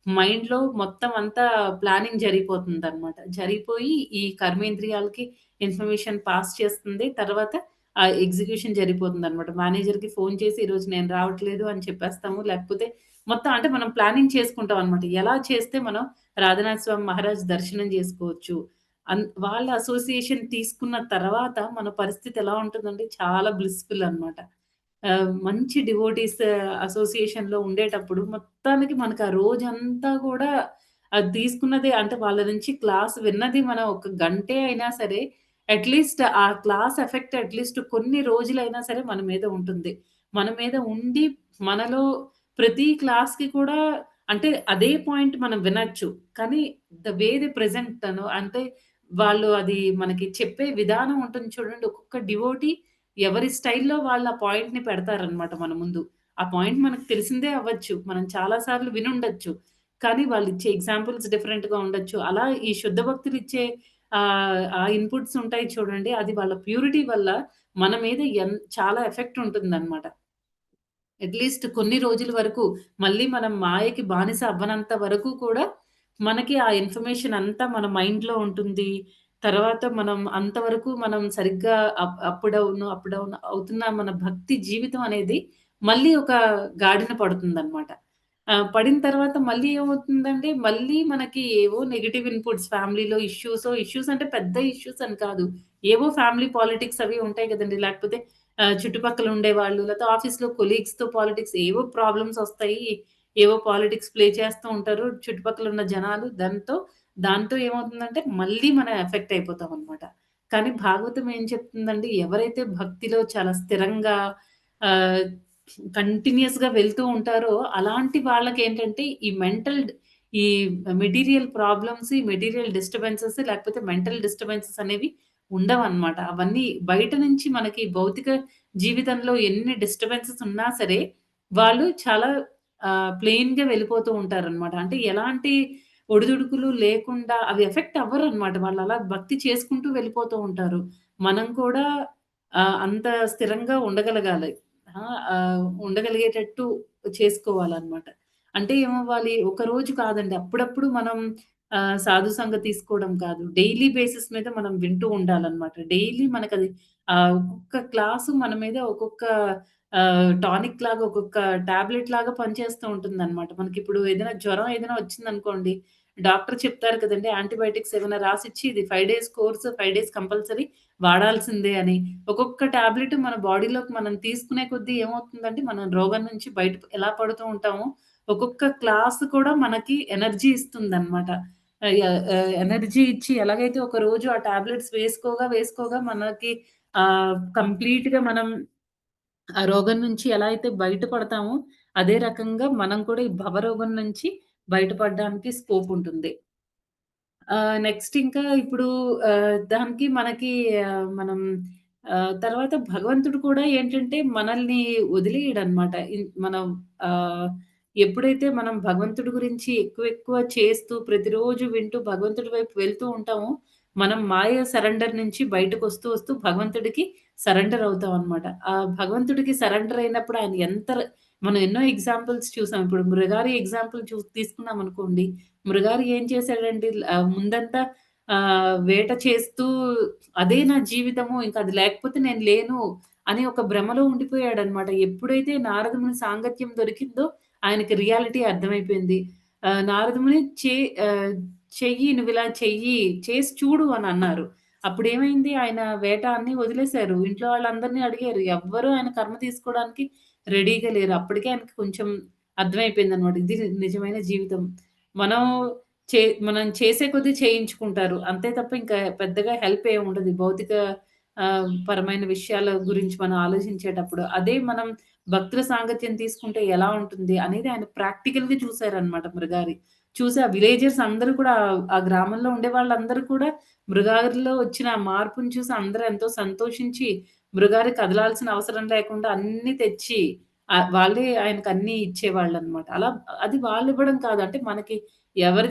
మైండ్‌లో మొత్తం అంతా ప్లానింగ్ జరిగిపోతుందనమాట. జరిగిపోయి ఈ కర్మేంద్రియాలకి ఇన్ఫర్మేషన్ పాస్ చేస్తుంది. తర్వాత ఆ ఎగ్జిక్యూషన్ జరిగిపోతుందనమాట. మేనేజర్‌కి ఫోను చేసి ఈరోజు నేను రావట్లేదు అని చెప్పేస్తాము. లేకపోతే మొత్తం అంటే మనం ప్లానింగ్ చేసుకుంటాం అనమాట. ఎలా చేస్తే మనం రాధనాథ స్వామి మహారాజ్ దర్శనం జేసుకోవచ్చు. వాళ్ళ అసోసియేషన్ తీసుకున్న తర్వాత మన పరిస్థితి ఎలా ఉంటుందంటే చాలా బ్లిస్‌ఫుల్ అనమాట. మంచి డివోటీస్ అసోసియేషన్‌లో ఉండేటప్పుడు మొత్తానికి మనకు ఆ రోజంతా కూడా అది తీసుకున్నదే అంటే వాళ్ళ నుంచి క్లాస్ విన్నది మనం ఒక గంటే అయినా సరే అట్‌లీస్ట్ ఆ క్లాస్ ఎఫెక్ట్ అట్‌లీస్ట్ కొన్ని రోజులైనా సరే మన మీద ఉంటుంది. మన మీద ఉండి మనలో ప్రతి క్లాస్‌కి కూడా అంటే అదే పాయింట్ మనం వినొచ్చు. కానీ వే దే ప్రెజెంట్ అంటే వాళ్ళు అది మనకి చెప్పే విధానం ఉంటుంది చూడండి. ఒక్కొక్క డివోటీ ఎవరి స్టైల్‌లో వాళ్ళు ఆ పాయింట్‌ని పెడతారనమాట మన ముందు. ఆ పాయింట్ మనకు తెలిసిందే అవ్వచ్చు. మనం చాలా సార్లు వినుండొచ్చు. కానీ వాళ్ళిచ్చే ఎగ్జాంపుల్స్ డిఫరెంట్‌గా ఉండొచ్చు. అలా ఈ శుద్ధ భక్తులిచ్చే ఆ ఇన్‌పుట్స్ ఉంటాయి చూడండి. అది వాళ్ళ ప్యూరిటీ వల్ల మన మీద చాలా ఎఫెక్ట్ ఉంటుందనమాట. అట్‌లీస్ట్ కొన్ని రోజుల వరకు మళ్ళీ మనం మాయకి బానిస అవ్వనంత వరకు కూడా మనకి ఆ ఇన్ఫర్మేషన్ అంతా మన మైండ్‌లో ఉంటుంది. తర్వాత మనం అంతవరకు మనం సరిగ్గా అప్ డౌన్ అవుతున్న మన భక్తి జీవితం అనేది మళ్ళీ ఒక గాడిన పడుతుందనమాట. పడిన తర్వాత మళ్ళీ ఏమవుతుందంటే మళ్ళీ మనకి ఏవో నెగెటివ్ ఇన్‌పుట్స్ ఫ్యామిలీలో ఇష్యూస్ అంటే పెద్ద ఇష్యూస్ అని కాదు. ఏవో ఫ్యామిలీ పాలిటిక్స్ అవి ఉంటాయి గదండీ! లేకపోతే చుట్టుపక్కల ఉండేవాళ్ళు, లేతే ఆఫీస్‌లో కొలీగ్స్‌తో పాలిటిక్స్ ఏవో ప్రాబ్లమ్స్ ఒస్తాయి. ఏవో పాలిటిక్స్ ప్లే చేస్తూ ఉంటారు. చుట్టుపక్కల ఉన్న జనాలు దాంతో ఏమవుతుందంటే మళ్ళీ మనం ఎఫెక్ట్ అయిపోతామనమాట. కానీ భాగవతం ఏం చెప్తుందంటే ఎవరైతే భక్తిలో చాలా స్థిరంగా ఆహ్, కంటిన్యూయస్‌గా వెళ్తూ ఉంటారో అలాంటి వాళ్ళకేంటంటే ఈ మెటీరియల్ ప్రాబ్లమ్స్, ఈ మెటీరియల్ డిస్టర్బెన్సెస్ లేకపోతే మెంటల్ డిస్టర్బెన్సెస్ అనేవి ఉండవనమాట. అవన్నీ బయట నుంచి మనకి భౌతిక జీవితంలో ఎన్ని డిస్టర్బెన్సెస్ ఉన్నా సరే, వాళ్ళు చాలా ప్లెయిన్‌గా వెళ్ళిపోతూ ఉంటారనమాట. అంటే ఎలాంటి ఒడిదుడుకులు లేకుండా అవి ఎఫెక్ట్ అవ్వరనమాట. వాళ్ళలా భక్తి చేసుకుంటూ వెళ్ళిపోతూ ఉంటారు. మనం కూడా అంత స్థిరంగా ఉండగలగాలి. ఆ! ఉండగలిగేటట్టు చేసుకోవాలనమాట. అంటే ఏమవ్వాలి, ఒకరోజు కాదండి. అప్పుడప్పుడు మనం సాధు సంగ తీసుకోవడం కాదు. డైలీ బేసిస్ మీద మనం వింటూ ఉండాలనమాట. డైలీ మనకది ఒక్కొక్క క్లాసు మన మీద ఒక్కొక్క టానిక్ లాగా, ఒక్కొక్క టాబ్లెట్ లాగా పనిచేస్తూ ఉంటుందనమాట. మనకిప్పుడు ఏదైనా జ్వరం ఏదైనా వచ్చిందనుకోండి, డాక్టర్ చెప్తారు కదండీ! యాంటీబయోటిక్స్ ఏమైనా రాసిచ్చి ఇది 5 డేస్ కోర్స్, 5 డేస్ కంపల్సరీ వాడాల్సిందే అని. ఒక్కొక్క టాబ్లెట్ మన బాడీలోకి మనం తీసుకునే కొద్దీ ఏమవుతుందంటే, మనం రోగం నుంచి బయట ఎలా పడుతూ ఉంటామో, ఒక్కొక్క క్లాస్ కూడా మనకి ఎనర్జీ ఇస్తుందనమాట. ఎనర్జీ ఇచ్చి ఎలాగైతే ఒక రోజు ఆ టాబ్లెట్స్ వేసుకోగా మనకి కంప్లీట్‌గా మనం ఆ రోగం నుంచి ఎలా అయితే బయటపడతామో, అదే రకంగా మనం కూడా ఈ భవరోగం నుంచి బయటపడడానికి స్కోప్ ఉంటుంది. నెక్స్ట్ ఇంకా ఇప్పుడు దానికి మనకి మనం తర్వాత భగవంతుడు కూడా ఏంటంటే మనల్ని వదిలేయడనమాట. మనం ఆహ్, ఎప్పుడైతే మనం భగవంతుడి గురించి ఎక్కువ చేస్తూ ప్రతిరోజు వింటూ భగవంతుడి వైపు వెళ్తూ ఉంటామో, మనం మాయ సరెండర్ నుంచి బయటకొస్తూ భగవంతుడికి సరెండర్ అవుతామనమాట. ఆ భగవంతుడికి సరెండర్ అయినప్పుడు ఆయన మనం ఎన్నో ఎగ్జాంపుల్స్ చూసాం. ఇప్పుడు మృగారి ఎగ్జాంపుల్ తీసుకున్నామనుకోండి. మృగారు ఏం చేశాడండి ముందంతా వేట చేస్తూ అదే నా జీవితము, ఇంక అది లేకపోతే నేను లేను అని ఒక భ్రమలో ఉండిపోయాడనమాట. ఎప్పుడైతే నారదముని సాంగత్యం దొరికిందో ఆయనకి రియాలిటీ అర్థమైపోయింది. నారదముని చెయ్యి నువ్విలా చెయ్యి, చేసి చూడు అనన్నారు. అప్పుడేమైంది ఆయన వేట అన్నీ వదిలేసారు. ఇంట్లో వాళ్ళందరిని అడిగారు. ఎవ్వరు ఆయన కర్మ తీసుకోవడానికి రెడీగా లేరు. అప్పటికే ఆయనకి కొంచెం అర్థమైపోయిందనమాట. ఇది నిజమైన జీవితం. మనం మనం చేసే కొద్దీ చేయించుకుంటారు. అంతే తప్ప ఇంకా పెద్దగా హెల్ప్ ఏమి ఉండదు. భౌతిక పరమైన విషయాల గురించి మనం ఆలోచించేటప్పుడు. అదే మనం భక్తుల సాంగత్యం తీసుకుంటే ఎలా ఉంటుంది అనేది ఆయన ప్రాక్టికల్‌గా చూసారనమాట మృగారి. చూసి ఆ విలేజర్స్ అందరూ కూడా ఆ గ్రామంలో ఉండే వాళ్ళందరూ కూడా మృగారిలో వచ్చిన ఆ మార్పుని చూసి అందరూ ఎంతో సంతోషించి మృగారి కదలాల్సిన అవసరం లేకుండా అన్నీ తెచ్చి వాళ్ళే ఆయనకన్నీ ఇచ్చేవాళ్ళనమాట. అలా అది వాళ్ళివ్వడం కాదు. అంటే మనకి ఎవరి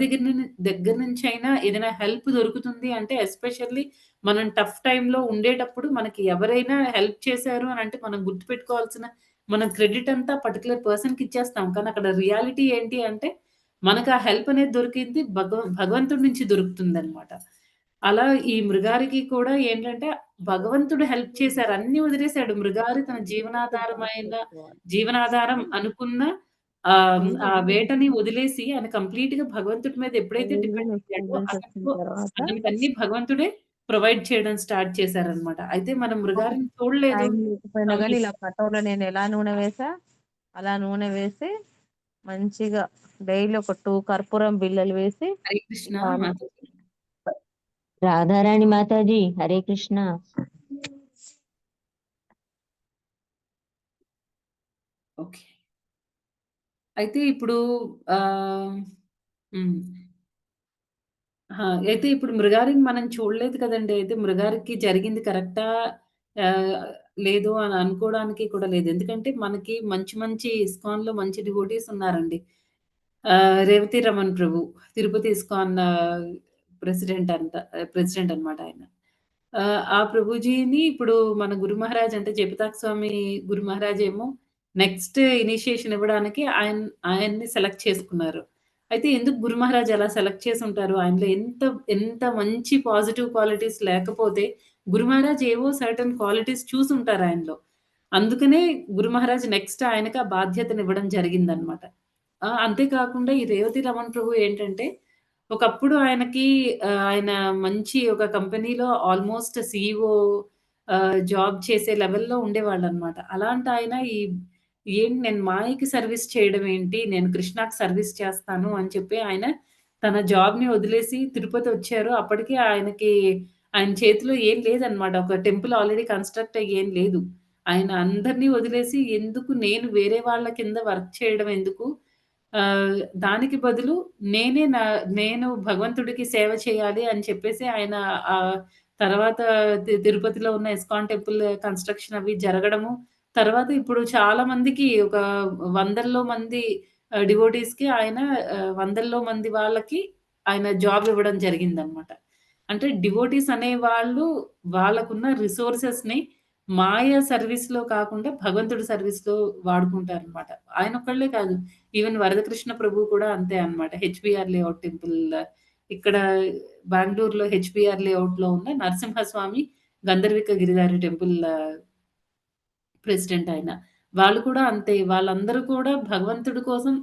దగ్గర నుంచైనా ఏదైనా హెల్ప్ దొరుకుతుంది అంటే ఎస్పెషల్లీ మనం టఫ్ టైమ్‌లో ఉండేటప్పుడు మనకి ఎవరైనా హెల్ప్ చేశారు అనంటే మనం గుర్తుపెట్టుకోవాల్సిన మన క్రెడిట్ అంతా పర్టిక్యులర్ పర్సన్‌కి ఇచ్చేస్తాం. కానీ అక్కడ రియాలిటీ ఏంటి అంటే మనకు ఆ హెల్ప్ అనేది దొరికింది భగవంతుడి నుంచి దొరుకుతుందనమాట. అలా ఈ మృగారికి కూడా ఏంటంటే భగవంతుడు హెల్ప్ చేశారు. అన్నీ వదిలేసాడు. మృగారి తన జీవనాధారం అనుకున్న ఆ వేటని వదిలేసి ఆయన కంప్లీట్‌గా భగవంతుడి మీద ఎప్పుడైతే డిపెండ్ అయ్యాడో అతనికన్నీ భగవంతుడే ప్రొవైడ్ చేయడం స్టార్ట్ చేశారనమాట. అయితే మనం మృగారిని చూడలేదు. టైం లేకపోయినా అవును. గానీ ఇలా కటోరలో నేను ఎలా నూనె వేసా, అలా నూనె వేసి మంచిగా డైలీ ఒక 2 కర్పూరం బిళ్ళలు వేసి హరే కృష్ణ ఆహ్, మాతాజీ. రాధారాణి మాతాజీ హరే కృష్ణ. ఓకే. అయితే ఇప్పుడు ఆహ్, హ్మ్. అయితే ఇప్పుడు మృగారిని మనం చూడలేదు కదండీ! అయితే మృగారికి జరిగింది కరెక్టా? ఆహ్, లేదు అని అనుకోవడానికి కూడా లేదు. ఎందుకంటే మనకి మంచి మంచి ఇస్కాన్‌లో మంచి డివోటీస్ ఉన్నారండి. రేవతి రమణ్ ప్రభు తిరుపతి ఇస్కాన్ ప్రెసిడెంట్ అన్నమాట ఆయన. ఆ ప్రభుజీని ఇప్పుడు మన గురు మహారాజ్ అంటే జపతాక్ స్వామి గురు మహారాజ్ ఏమో నెక్స్ట్ ఇనిషియేషన్ ఇవ్వడానికి ఆయన్ని సెలెక్ట్ చేసుకున్నారు. అయితే ఎందుకు గురు మహారాజ్ అలా సెలెక్ట్ చేసుంటారు? ఆయనలో ఎంత ఎంత మంచి పాజిటివ్ క్వాలిటీస్ లేకపోతే గురు మహారాజ్ ఏవో సర్టెన్ క్వాలిటీస్ చూసుంటారు ఆయనలో. అందుకనే గురు మహారాజ్ నెక్స్ట్ ఆయనకి ఆ బాధ్యతనివ్వడం జరిగిందనమాట. అంతే కాకుండా ఈ రేవతి రమణ్ ప్రభు ఏంటంటే, ఒకప్పుడు ఆయనకి ఆయన మంచి ఒక కంపెనీలో ఆల్‌మోస్ట్ సీఈఓ జాబ్ చేసే లెవెల్‌లో ఉండేవాళ్ళనమాట. అలాంటి ఆయన ఏంటి నేను మాయకి సర్విస్ చేయడం ఏంటి? నేను కృష్ణాకి సర్విస్ చేస్తాను అని చెప్పి ఆయన తన జాబ్‌ని వదిలేసి తిరుపతొచ్చారు. అప్పటికి ఆయన చేతిలో ఏం లేదనమాట. ఒక టెంపుల్ ఆల్రెడీ కన్‌స్ట్రక్ట్ అయ్యి ఏం లేదు. ఆయన అందరిని వదిలేసి ఎందుకు నేను వేరే వాళ్ళ కింద వర్క్ చేయడం ఎందుకు? దానికి బదులు నేనే నా నేను భగవంతుడికి సేవ చేయాలి అని చెప్పేసి ఆయన ఆహ్, తర్వాత తిరుపతిలో ఉన్న ఇస్కాన్ టెంపుల్ కన్‌స్ట్రక్షన్ అవి జరగడము. తర్వాత ఇప్పుడు చాలా మందికి ఒక వందల్లో మంది డివోటీస్‌కి ఆయన వందల్లో మంది వాళ్ళకి ఆయన జాబ్ ఇవ్వడం జరిగిందనమాట. అంటే డివోటీస్ అనేవాళ్ళు వాళ్ళకున్న రిసోర్సెస్‌ని మాయ సర్వీస్‌లో కాకుండా భగవంతుడి సర్వీస్‌లో వాడుకుంటారనమాట. ఆయనొక్కళ్ళే కాదు. ఈవెన్ వరదకృష్ణ ప్రభు కూడా అంతే అన్నమాట. హెచ్‌బీఆర్ లేఅవుట్ టెంపుల్ ఇక్కడ బెంగుళూరులో హెచ్‌బీఆర్ లేఅవుట్‌లో ఉన్న నరసింహస్వామి గంధర్విక గిరిధారి టెంపుల్ ప్రెసిడెంట్ ఆయన. వాళ్ళు కూడా అంతే. వాళ్ళందరూ కూడా భగవంతుడి కోసం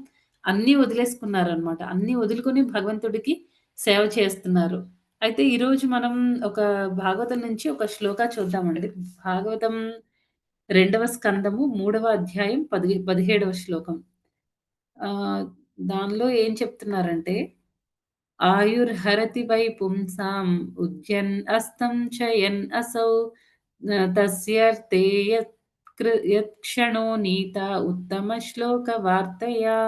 అన్నీ వదిలేసుకున్నారనమాట. అన్నీ వదులుకొని భగవంతుడికి సేవ చేస్తున్నారు. అయితే ఈరోజు మనం ఒక భాగవతం నుంచి ఒక శ్లోక చూద్దామండి. భాగవతం 2వ స్కందము 3వ అధ్యాయం 17వ శ్లోకం. ఆహ్, దానిలో ఏం చెప్తున్నారంటే ఆయుర్హరతి వై పుంసాం ఉద్యన్ అస్తం చయన్ అసౌ తస్యర్థే యత్క్షణో నీత ఉత్తమ శ్లోక వార్తయా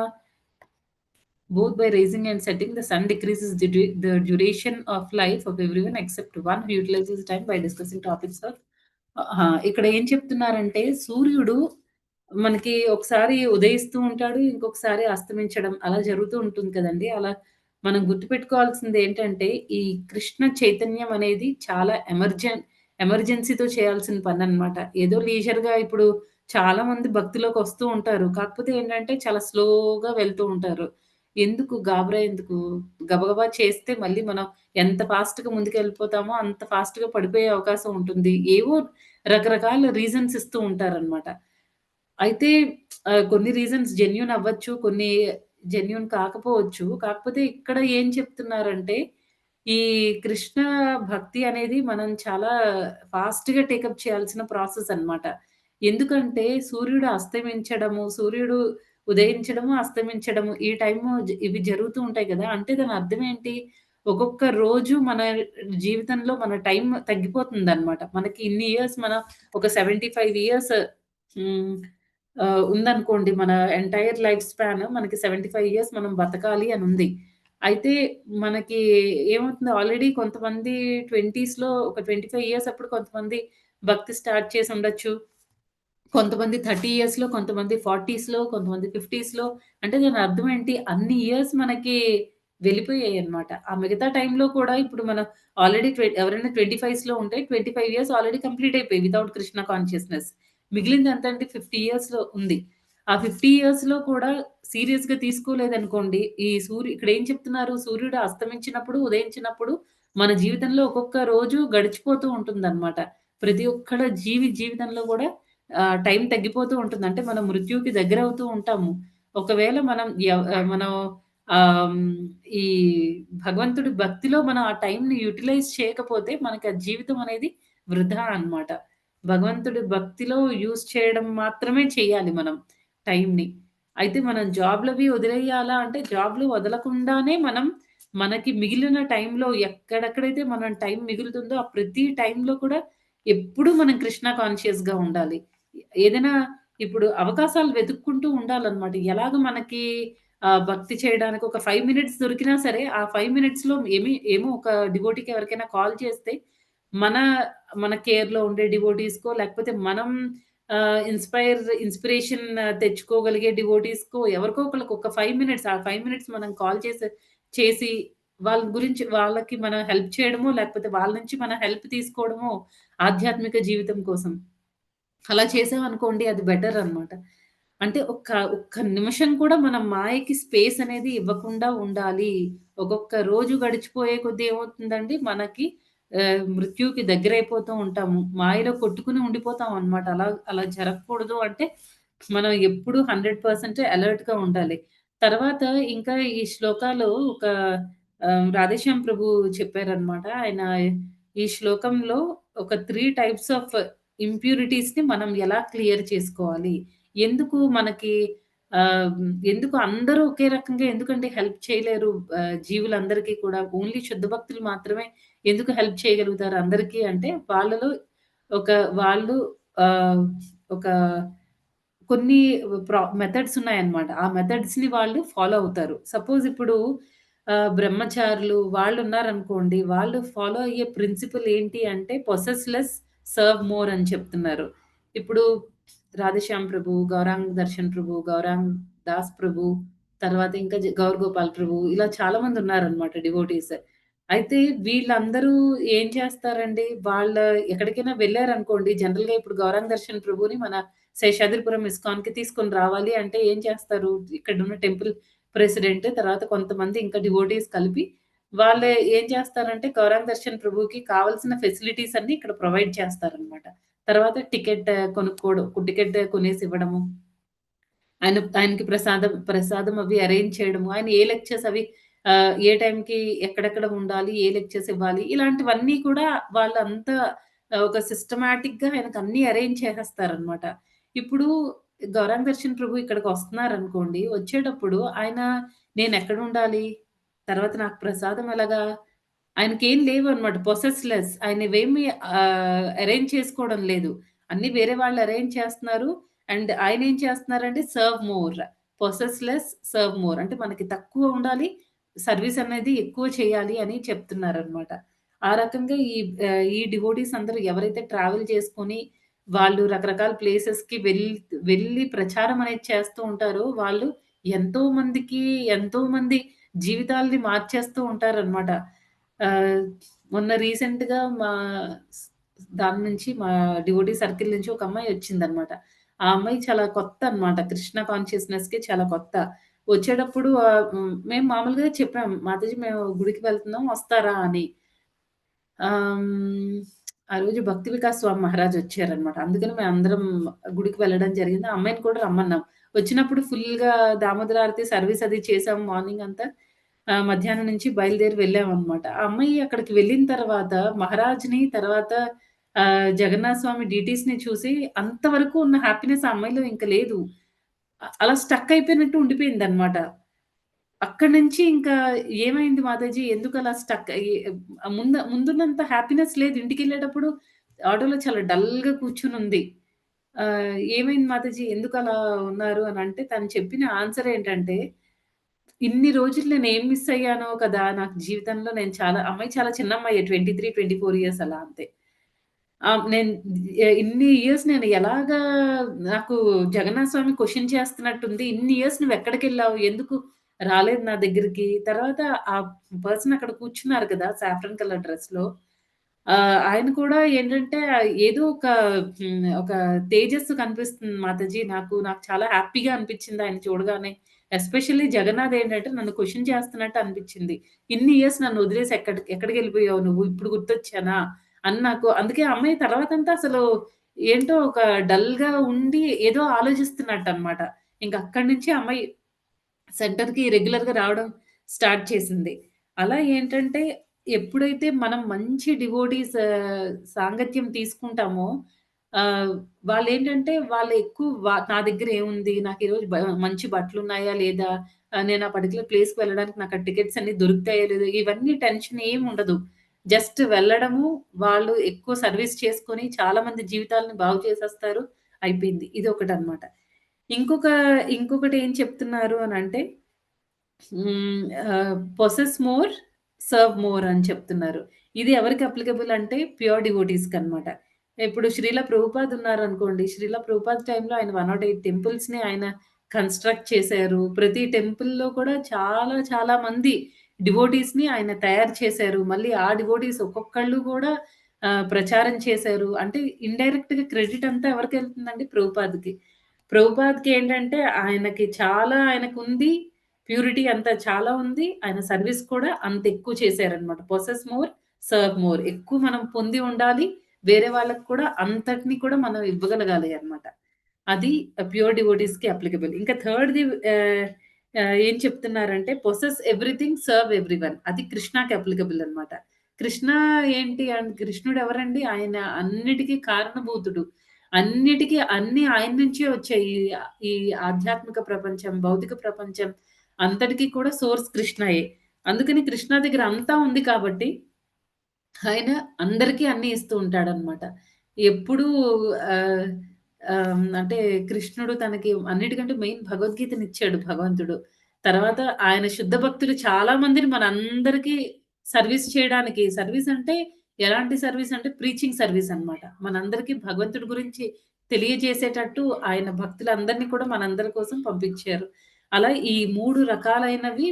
both by raising and setting the sun decreases the duration of life of everyone except one who utilizes time by discussing topics of ఇక్కడ ఏం చెప్తున్నారంటే సూర్యుడు మనకి ఒకసారి ఉదయిస్తూ ఉంటాడు. ఇంకొకసారి అస్తమించడం అలా జరుగుతూ ఉంటుంది కదండీ! అలా మనం గుర్తుపెట్టుకోవాల్సింది ఏంటంటే, ఈ కృష్ణ చైతన్యం అనేది చాలా ఎమర్జెన్సీతో చేయాల్సిన పననమాట. ఏదో లీజర్‌గా ఇప్పుడు చాలా మంది భక్తిలోకొస్తూ ఉంటారు. కాకపోతే ఏంటంటే, చాలా స్లోగా వెళ్తూ ఉంటారు. ఎందుకు గాబరా ఎందుకు? గబగబా చేస్తే మళ్ళీ మనం ఎంత ఫాస్ట్‌గా ముందుకెళ్ళిపోతామో అంత ఫాస్ట్‌గా పడిపోయే అవకాశం ఉంటుంది. ఏవో రకరకాల రీజన్స్ ఇస్తూ ఉంటారనమాట. అయితే కొన్ని రీజన్స్ జెన్యూన్ అవ్వచ్చు. కొన్ని జెన్యూన్ కాకపోవచ్చు. కాకపోతే ఇక్కడ ఏం చెప్తున్నారంటే, ఈ కృష్ణ భక్తి అనేది మనం చాలా ఫాస్ట్‌గా టేకప్ చేయాల్సిన ప్రాసెస్ అన్నమాట. ఎందుకంటే సూర్యుడు అస్తమించడము, సూర్యుడు ఉదయించడము, అస్తమించడము ఈ టైము ఇవి జరుగుతూ ఉంటాయి గదా! అంటే దాని అర్థం ఏంటి? ఒక్కొక్క రోజు మన జీవితంలో మన టైం తగ్గిపోతుందన్నమాట. మనకి ఇన్ని ఇయర్స్ మనం ఒక 75 ఇయర్స్ హ్మ్. ఉందనుకోండి. మన ఎంటైర్ లైఫ్ స్పాన్ మనకి 75 ఇయర్స్ మనం బతకాలి అనుంది. అయితే మనకి ఏమవుతుంది ఆల్రెడీ కొంతమంది 20స్‌లో ఒక 25 ఇయర్స్ అప్పుడు కొంతమంది భక్తి స్టార్ట్ చేసుండొచ్చు. కొంతమంది 30 ఇయర్స్‌లో, కొంతమంది 40స్‌లో, కొంతమంది 50స్‌లో అంటే దాని అర్థం ఏంటి? అన్ని ఇయర్స్ మనకి వెళ్ళిపోయాయన్నమాట. ఆ మిగతా టైంలో కూడా ఇప్పుడు మనం ఆల్రెడీ ఎవరైనా 25స్‌లో ఉంటే 25 ఇయర్స్ ఆల్రెడీ కంప్లీట్ అయిపోయాయి వితౌట్ కృష్ణ కాన్షియస్‌నెస్. మిగిలింది ఎంతంటే 50 ఇయర్స్‌లో ఉంది. ఆ 50 ఇయర్స్‌లో కూడా సీరియస్‌గా తీసుకోలేదనుకోండి, ఈ ఇక్కడ ఏం చెప్తున్నారు? సూర్యుడు అస్తమించినప్పుడు, ఉదయించినప్పుడు మన జీవితంలో ఒక్కొక్క రోజు గడిచిపోతూ ఉంటుందన్నమాట. ప్రతి ఒక్కళ్ళ జీవితంలో కూడా టైం తగ్గిపోతూ ఉంటుంది. అంటే మనం మృత్యువుకి దగ్గరవుతూ ఉంటాము. ఒకవేళ మనం ఆహ్, హ్మ్, ఈ భగవంతుడి భక్తిలో మనం ఆ టైంని యుటిలైజ్ చేయకపోతే మనకి ఆ జీవితం అనేది వృధా అన్నమాట. భగవంతుడి భక్తిలో యూజ్ చేయడం మాత్రమే చేయాలి మనం టైంని. అయితే మనం జాబ్‌లవి వదిలేయాలా అంటే జాబ్‌లు వదలకుండానే మనకి మిగిలిన టైంలో ఎక్కడెక్కడైతే మనం టైం మిగులుతుందో ఆ ప్రతి టైంలో కూడా ఎప్పుడూ మనం కృష్ణ కాన్షియస్‌గా ఉండాలి. ఏదైనా ఇప్పుడు అవకాశాలు వెతుక్కుంటూ ఉండాలనమాట. ఎలాగ మనకి భక్తి చేయడానికి ఒక 5 మినిట్స్ దొరికినా సరే, ఆ 5 మినిట్స్‌లో ఏమో ఒక డివోటీకి ఎవరికైనా కాల్ చేస్తే, మన మన కేర్‌లో ఉండే డివోటీస్‌కో లేకపోతే మనం ఇన్‌స్పిరేషన్ తెచ్చుకోగలిగే డివోటీస్‌కో ఎవరికో ఒకళ్ళకి ఒక 5 మినిట్స్, ఆ 5 మినిట్స్ మనం కాల్ చేసి వాళ్ళ గురించి వాళ్ళకి మనం హెల్ప్ చేయడమో, లేకపోతే వాళ్ళ నుంచి మనం హెల్ప్ తీసుకోవడమో ఆధ్యాత్మిక జీవితం కోసం. అలా చేసామనుకోండి అది బెటర్ అన్నమాట. అంటే ఒక్క నిమిషం కూడా మనం మాయకి స్పేస్ అనేది ఇవ్వకుండా ఉండాలి. ఒక్కొక్క రోజు గడిచిపోయే కొద్దీ ఏమవుతుందండి మనకి మృత్యువుకి దగ్గరైపోతూ ఉంటాము. మాయలో కొట్టుకొని ఉండిపోతాం అన్నమాట. అలా జరగకూడదు అంటే మనం ఎప్పుడూ 100% అలర్ట్‌గా ఉండాలి. తర్వాత ఇంకా ఈ శ్లోకాలు ఒక రాధేశ్యామ్ ప్రభు చెప్పారన్నమాట. ఆయన ఈ శ్లోకంలో ఒక 3 టైప్స్ ఆఫ్ ఇంప్యూరిటీస్‌ని మనం ఎలా క్లియర్ చేసుకోవాలి? ఎందుకు మనకి ఎందుకు అందరూ ఒకే రకంగా ఎందుకంటే హెల్ప్ చేయలేరు జీవులందరికీ కూడా ఓన్లీ శుద్ధ భక్తులు మాత్రమే ఎందుకు హెల్ప్ చేయగలుగుతారు అందరికీ అంటే వాళ్ళలో ఒక వాళ్ళు ఆహ్, ఒక కొన్ని మెథడ్స్ ఉన్నాయన్నమాట. ఆ మెథడ్స్‌ని వాళ్ళు ఫాలో అవుతారు. సపోజ్ ఇప్పుడు బ్రహ్మచారులు వాళ్ళున్నారనుకోండి. వాళ్ళు ఫాలో అయ్యే ప్రిన్సిపల్ ఏంటి అంటే పొసెస్ లెస్, సర్వ్ మోర్ అని చెప్తున్నారు. ఇప్పుడు రాధేశ్యామ్ ప్రభు, గౌరాంగ్ దర్శన్ ప్రభు, గౌరాంగ్ దాస్ ప్రభు, తర్వాత ఇంకా గౌర్ గోపాల్ ప్రభు ఇలా చాలా మందున్నారనమాట డివోటీస్. అయితే వీళ్ళందరూ ఏం చేస్తారండి, ఎక్కడికైనా వెళ్లారనుకోండి జనరల్‌గా ఇప్పుడు గౌరాంగ్ దర్శన్ ప్రభుని మన శేషాద్రిపురం ఇస్కాన్‌కి తీసుకొని రావాలి అంటే ఏం చేస్తారు? ఇక్కడున్న టెంపుల్ ప్రెసిడెంట్, తర్వాత కొంతమంది ఇంకా డివోటీస్ కలిపి వాళ్ళు ఏం చేస్తారంటే గౌరాంగ్ దర్శన్ ప్రభుకి కావాల్సిన ఫెసిలిటీస్ అన్నీ ఇక్కడ ప్రొవైడ్ చేస్తారనమాట. తర్వాత టికెట్ కొనేసి ఇవ్వడము. ఆయనకి ప్రసాదం అవి అరేంజ్ చేయడము. ఆయన ఏ లెక్చర్స్ అవి ఏ టైంకి ఎక్కడెక్కడ ఉండాలి, ఏ లెక్చర్స్ ఇవ్వాలి, ఇలాంటివన్నీ కూడా వాళ్ళంతా ఒక సిస్టమాటిక్‌గా ఆయనకన్నీ అరేంజ్ చేసేస్తారనమాట. ఇప్పుడు గౌరాంగ్ దర్శన్ ప్రభు ఇక్కడికొస్తున్నారనుకోండి, వచ్చేటప్పుడు ఆయన నేనెక్కడుండాలి? తర్వాత నాకు ప్రసాదం ఎలాగా? ఆయనకేం లేవనమాట. పొసెస్‌లెస్ ఆయనవేమి అరేంజ్ చేసుకోవడం లేదు. అన్నీ వేరే వాళ్ళు అరేంజ్ చేస్తున్నారు. అండ్ ఆయనేం చేస్తున్నారంటే serve more. Possess less serve more. అంటే మనకి తక్కువ ఉండాలి. సర్విస్ అనేది ఎక్కువ చేయాలి అని చెప్తున్నారనమాట. ఆ రకంగా ఈ డివోటీస్ అందరూ ఎవరైతే ట్రావెల్ చేసుకొని వాళ్ళు రకరకాల ప్లేసెస్‌కి వెళ్ళి ప్రచారం అనేది చేస్తూ ఉంటారో వాళ్ళు ఎంతో మంది జీవితాల్ని మార్చేస్తూ ఉంటారనమాట. ఆహ్, మొన్న రీసెంట్‌గా స్ దాని నుంచి మా డివోటీ సర్కిల్ నుంచి ఒక అమ్మాయి వచ్చిందనమాట. ఆ అమ్మాయి చాలా కొత్త అన్నమాట. కృష్ణ కాన్షియస్‌నెస్‌కి చాలా కొత్త. వచ్చేటప్పుడు మేము మామూలుగా చెప్పాం, "మాతాజీ మేము గుడికి వెళ్తున్నాం వస్తారా?" అని. ఆహ్, ఆ రోజు భక్తి వికాస్ స్వామి మహారాజ్ వచ్చారనమాట. అందుకని మేమందరం గుడికి వెళ్ళడం జరిగింది. ఆ అమ్మాయిని కూడా రమ్మన్నాం. వచ్చినప్పుడు ఫుల్‌గా దామోదర ఆరతి సర్వీస్ అది చేసాం మార్నింగ్ అంతా. మధ్యాహ్నం నుంచి బయలుదేరి వెళ్ళామనమాట. ఆ అమ్మాయి అక్కడికి వెళ్ళిన తర్వాత మహారాజ్‌ని తర్వాత జగన్నాథ స్వామి డీటీస్‌ని చూసి అంతవరకు ఉన్న హ్యాపీనెస్ ఆ అమ్మాయిలో ఇంక లేదు. అలా స్టక్ అయిపోయినట్టు ఉండిపోయిందనమాట. అక్కడి నుంచి ఇంకా ఏమైంది మాతాజీ ఎందుకలా స్టక్ అయ్యి ముందున్నంత హ్యాపీనెస్ లేదు. ఇంటికెళ్ళేటప్పుడు ఆటోలో చాలా డల్‌గా కూర్చొనుంది. ఏమైంది మాతాజీ ఎందుకలా ఉన్నారు అనంటే తను చెప్పిన ఆన్సర్ ఏంటంటే, ఇన్ని రోజులు నేనేం మిస్ అయ్యానో కదా! నాకు జీవితంలో నేను చాలా అమ్మాయి చాలా చిన్న అమ్మాయే 23, 24 ఇయర్స్ అలా అంతే. నేను ఇన్ని ఇయర్స్ నేను ఎలాగా నాకు జగన్నాథ స్వామి క్వెషన్ చేస్తున్నట్టుంది. ఇన్ని ఇయర్స్ నువ్వెక్కడికెళ్ళావు? ఎందుకు రాలేదు నా దగ్గరికి? తర్వాత ఆ పర్సన్ అక్కడ కూర్చున్నారు కదా! సాఫ్రాన్ కలర్ డ్రెస్‌లో. ఆయన కూడా ఏంటంటే ఏదో ఒక తేజస్సు కనిపిస్తుంది మాతాజీ నాకు. నాకు చాలా హ్యాపీగా అనిపిచ్చింది ఆయన చూడగానే. ఎస్పెషల్లీ జగన్నాథ్ ఏంటంటే నన్ను క్వెషన్ చేస్తున్నట్టు అనిపిచ్చింది. ఇన్ని ఇయర్స్ నన్ను వదిలేసి ఎక్కడికెళ్ళిపోయావు నువ్వు? ఇప్పుడు గుర్తొచ్చానా? అని నాకు అందుకే ఆ అమ్మాయి తర్వాతంతా అసలు ఏంటో ఒక డల్‌గా ఉండి ఏదో ఆలోచిస్తున్నట్టనమాట. ఇంక అక్కడి నుంచి ఆ అమ్మాయి సెంటర్‌కి రెగ్యులర్‌గా రావడం స్టార్ట్ చేసింది. అలా ఏంటంటే ఎప్పుడైతే మనం మంచి డివోటీస్ సాంగత్యం తీసుకుంటామో ఆహ్, వాళ్ళేంటంటే వాళ్ళు ఎక్కువ నా దగ్గర ఏముంది? నాకు ఈరోజు మంచి బట్టలున్నాయా? లేదా? నేను ఆ పర్టిక్యులర్ ప్లేస్‌కి వెళ్ళడానికి నాకు ఆ టికెట్స్ అన్నీ దొరుకుతాయా? లేదా? ఇవన్నీ టెన్షన్ ఏమి ఉండదు. జస్ట్ వెళ్ళడము, వాళ్ళు ఎక్కువ సర్విస్ చేసుకొని చాలా మంది జీవితాలను బాగు చేసేస్తారు. అయిపోయింది. ఇదొకటనమాట. ఇంకొక ఇంకొకటేం చెప్తున్నారు అనంటే పొసెస్ మోర్, సర్వ్ మోర్ అని చెప్తున్నారు. ఇది ఎవరికి అప్లికబుల్ అంటే ప్యూర్ డివోటీస్‌కనమాట. ఇప్పుడు శ్రీల ప్రభుపాద్ ఉన్నారనుకోండి. శ్రీల ప్రభుపాద్ టైమ్‌లో ఆయన 108 టెంపుల్స్‌ని ఆయన కన్‌స్ట్రక్ట్ చేశారు. ప్రతి టెంపుల్‌లో కూడా చాలా చాలా మంది డివోటీస్‌ని ఆయన తయారు చేశారు. మళ్ళీ ఆ డివోటీస్ ఒక్కొక్కళ్ళు కూడా ప్రచారం చేశారు. అంటే ఇండైరెక్ట్‌గా క్రెడిట్ అంతా ఎవరికెళ్తుందండి ప్రభుపాద్‌కి. ప్రభుపాద్‌కి ఏంటంటే ఆయనకి చాలా ఆయనకుంది. ప్యూరిటీ అంతా చాలా ఉంది. ఆయన సర్విస్ కూడా అంత ఎక్కువ చేశారనమాట. Possess more, serve more. ఎక్కువ మనం పొంది ఉండాలి. వేరే వాళ్ళకి కూడా అంతటిని కూడా మనం ఇవ్వగలగాలి అన్నమాట. అది ప్యూర్ డివోటీస్‌కి అప్లికబుల్. ఇంకా థర్డ్‌ది ఆహ్, ఏం చెప్తున్నారంటే పొసెస్ ఎవ్రీథింగ్, సర్వ్ ఎవ్రీవన్. అది కృష్ణకి అప్లికబుల్ అన్నమాట. కృష్ణ ఏంటి కృష్ణుడు ఎవరండి? ఆయన అన్నిటికి కారణభూతుడు. అన్నిటికి అన్నీ ఆయన నుంచే వచ్చాయి. ఈ ఆధ్యాత్మిక ప్రపంచం, భౌతిక ప్రపంచం అంతటికి కూడా సోర్స్ కృష్ణయే. అందుకని కృష్ణ దగ్గర అంతా ఉంది కాబట్టి ఆయన అందరికీ అన్నీ ఇస్తూ ఉంటాడనమాట. ఎప్పుడూ ఆహ్, అంటే కృష్ణుడు తనకి అన్నిటికంటే మెయిన్ భగవద్గీతనిచ్చాడు భగవంతుడు. తర్వాత ఆయన శుద్ధ భక్తులు చాలా మందిని మనందరికీ సర్విస్ చేయడానికి సర్విస్ అంటే ఎలాంటి సర్విస్ అంటే ప్రీచింగ్ సర్విస్ అనమాట. మనందరికీ భగవంతుడి గురించి తెలియజేసేటట్టు ఆయన భక్తులందరిని కూడా మనందరి కోసం పంపించారు. అలా ఈ 3 రకాలైనవి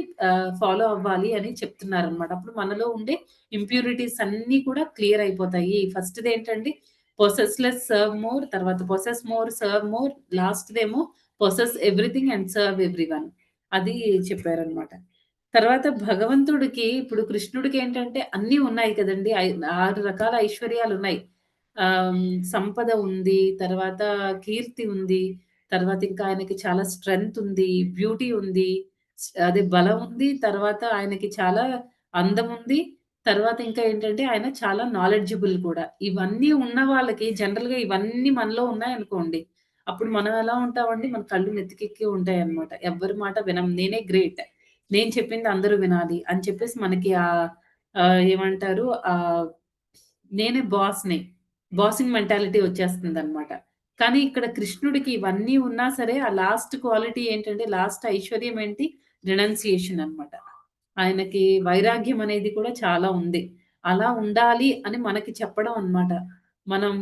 ఫాలో అవ్వాలి అని చెప్తున్నారనమాట. అప్పుడు మనలో ఉండే ఇంప్యూరిటీస్ అన్నీ కూడా క్లియర్ అయిపోతాయి. ఫస్ట్‌దేంటండి పొసెస్‌లెస్ సర్వ్ మోర్, తర్వాత పొసెస్ మోర్, సర్వ్ మోర్, లాస్ట్‌దేమో possess everything and serve everyone. అది చెప్పారనమాట. తర్వాత భగవంతుడికి ఇప్పుడు కృష్ణుడికేంటంటే అన్నీ ఉన్నాయి కదండీ! 6 రకాల ఐశ్వర్యాలున్నాయి. సంపద ఉంది, తర్వాత కీర్తి ఉంది, తర్వాత ఇంకా ఆయనకి చాలా స్ట్రెంగ్త్ ఉంది, బ్యూటీ ఉంది, అదే బలం ఉంది, తర్వాత ఆయనకి చాలా అందం ఉంది. తర్వాత ఇంకా ఏంటంటే ఆయన చాలా నాలెడ్జబుల్ కూడా. ఇవన్నీ ఉన్న వాళ్ళకి జనరల్‌గా ఇవన్నీ మనలో ఉన్నాయనుకోండి, అప్పుడు మనం ఎలా ఉంటామండి? మన కళ్ళు నెత్తికెక్కి ఉంటాయన్నమాట. ఎవ్వరి మాట వినం. నేనే గ్రేట్. నేను చెప్పింది అందరూ వినాలి అని చెప్పేసి మనకి ఏమంటారు? నేనే బాస్‌ని. Bossing mentality వచ్చేస్తుందన్నమాట. కానీ ఇక్కడ కృష్ణుడికి ఇవన్నీ ఉన్నా సరే ఆ లాస్ట్ క్వాలిటీ ఏంటంటే లాస్ట్ ఐశ్వర్యం ఏంటి? రినన్సియేషన్ అన్నమాట. ఆయనకి వైరాగ్యం అనేది కూడా చాలా ఉంది. అలా ఉండాలి అని మనకి చెప్పడం అన్నమాట. మనం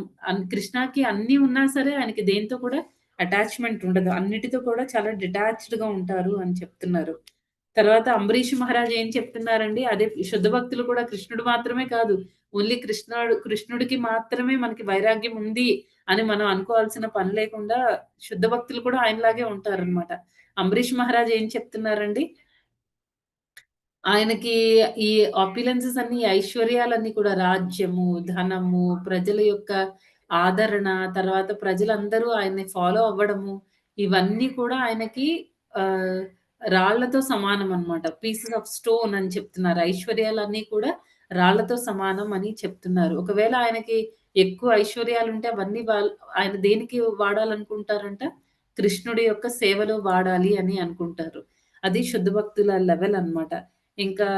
కృష్ణకి అన్నీ ఉన్నా సరే ఆయనకి దేనితో కూడా అటాచ్‌మెంట్ ఉండదు. అన్నిటితో కూడా చాలా డిటాచ్డ్‌గా ఉంటారు అని చెప్తున్నారు. తర్వాత అంబరీష్ మహారాజ్ ఏం చెప్తున్నారండి, అదే శుద్ధ భక్తులు కూడా కృష్ణుడు మాత్రమే కాదు, ఓన్లీ కృష్ణుడికి మాత్రమే మనకి వైరాగ్యం ఉంది అని మనం అనుకోవాల్సిన పని లేకుండా శుద్ధ భక్తులు కూడా ఆయనలాగే ఉంటారనమాట. అంబరీష్ మహారాజ్ ఏం చెప్తున్నారండి? ఆయనకి ఈ ఆప్యులెన్సెస్ అన్నీ, ఐశ్వర్యాలన్నీ కూడా రాజ్యము, ధనము, ప్రజల యొక్క ఆదరణ, తర్వాత ప్రజలందరూ ఆయన్ని ఫాలో అవ్వడము, ఇవన్నీ కూడా ఆయనకి ఆహ్, రాళ్ళతో సమానమనమాట. పీసెస్ ఆఫ్ స్టోన్ అని చెప్తున్నారు. ఐశ్వర్యాలన్నీ కూడా రాళ్ళతో సమానం అని చెప్తున్నారు. ఒకవేళ ఆయనకి ఎక్కువ ఐశ్వర్యాలుంటే అవన్నీ ఆయన దేనికి వాడాలనుకుంటారంట? కృష్ణుడి యొక్క సేవలో వాడాలి అని అనుకుంటారు. అది శుద్ధ భక్తుల లెవెల్ అన్నమాట. ఇంకా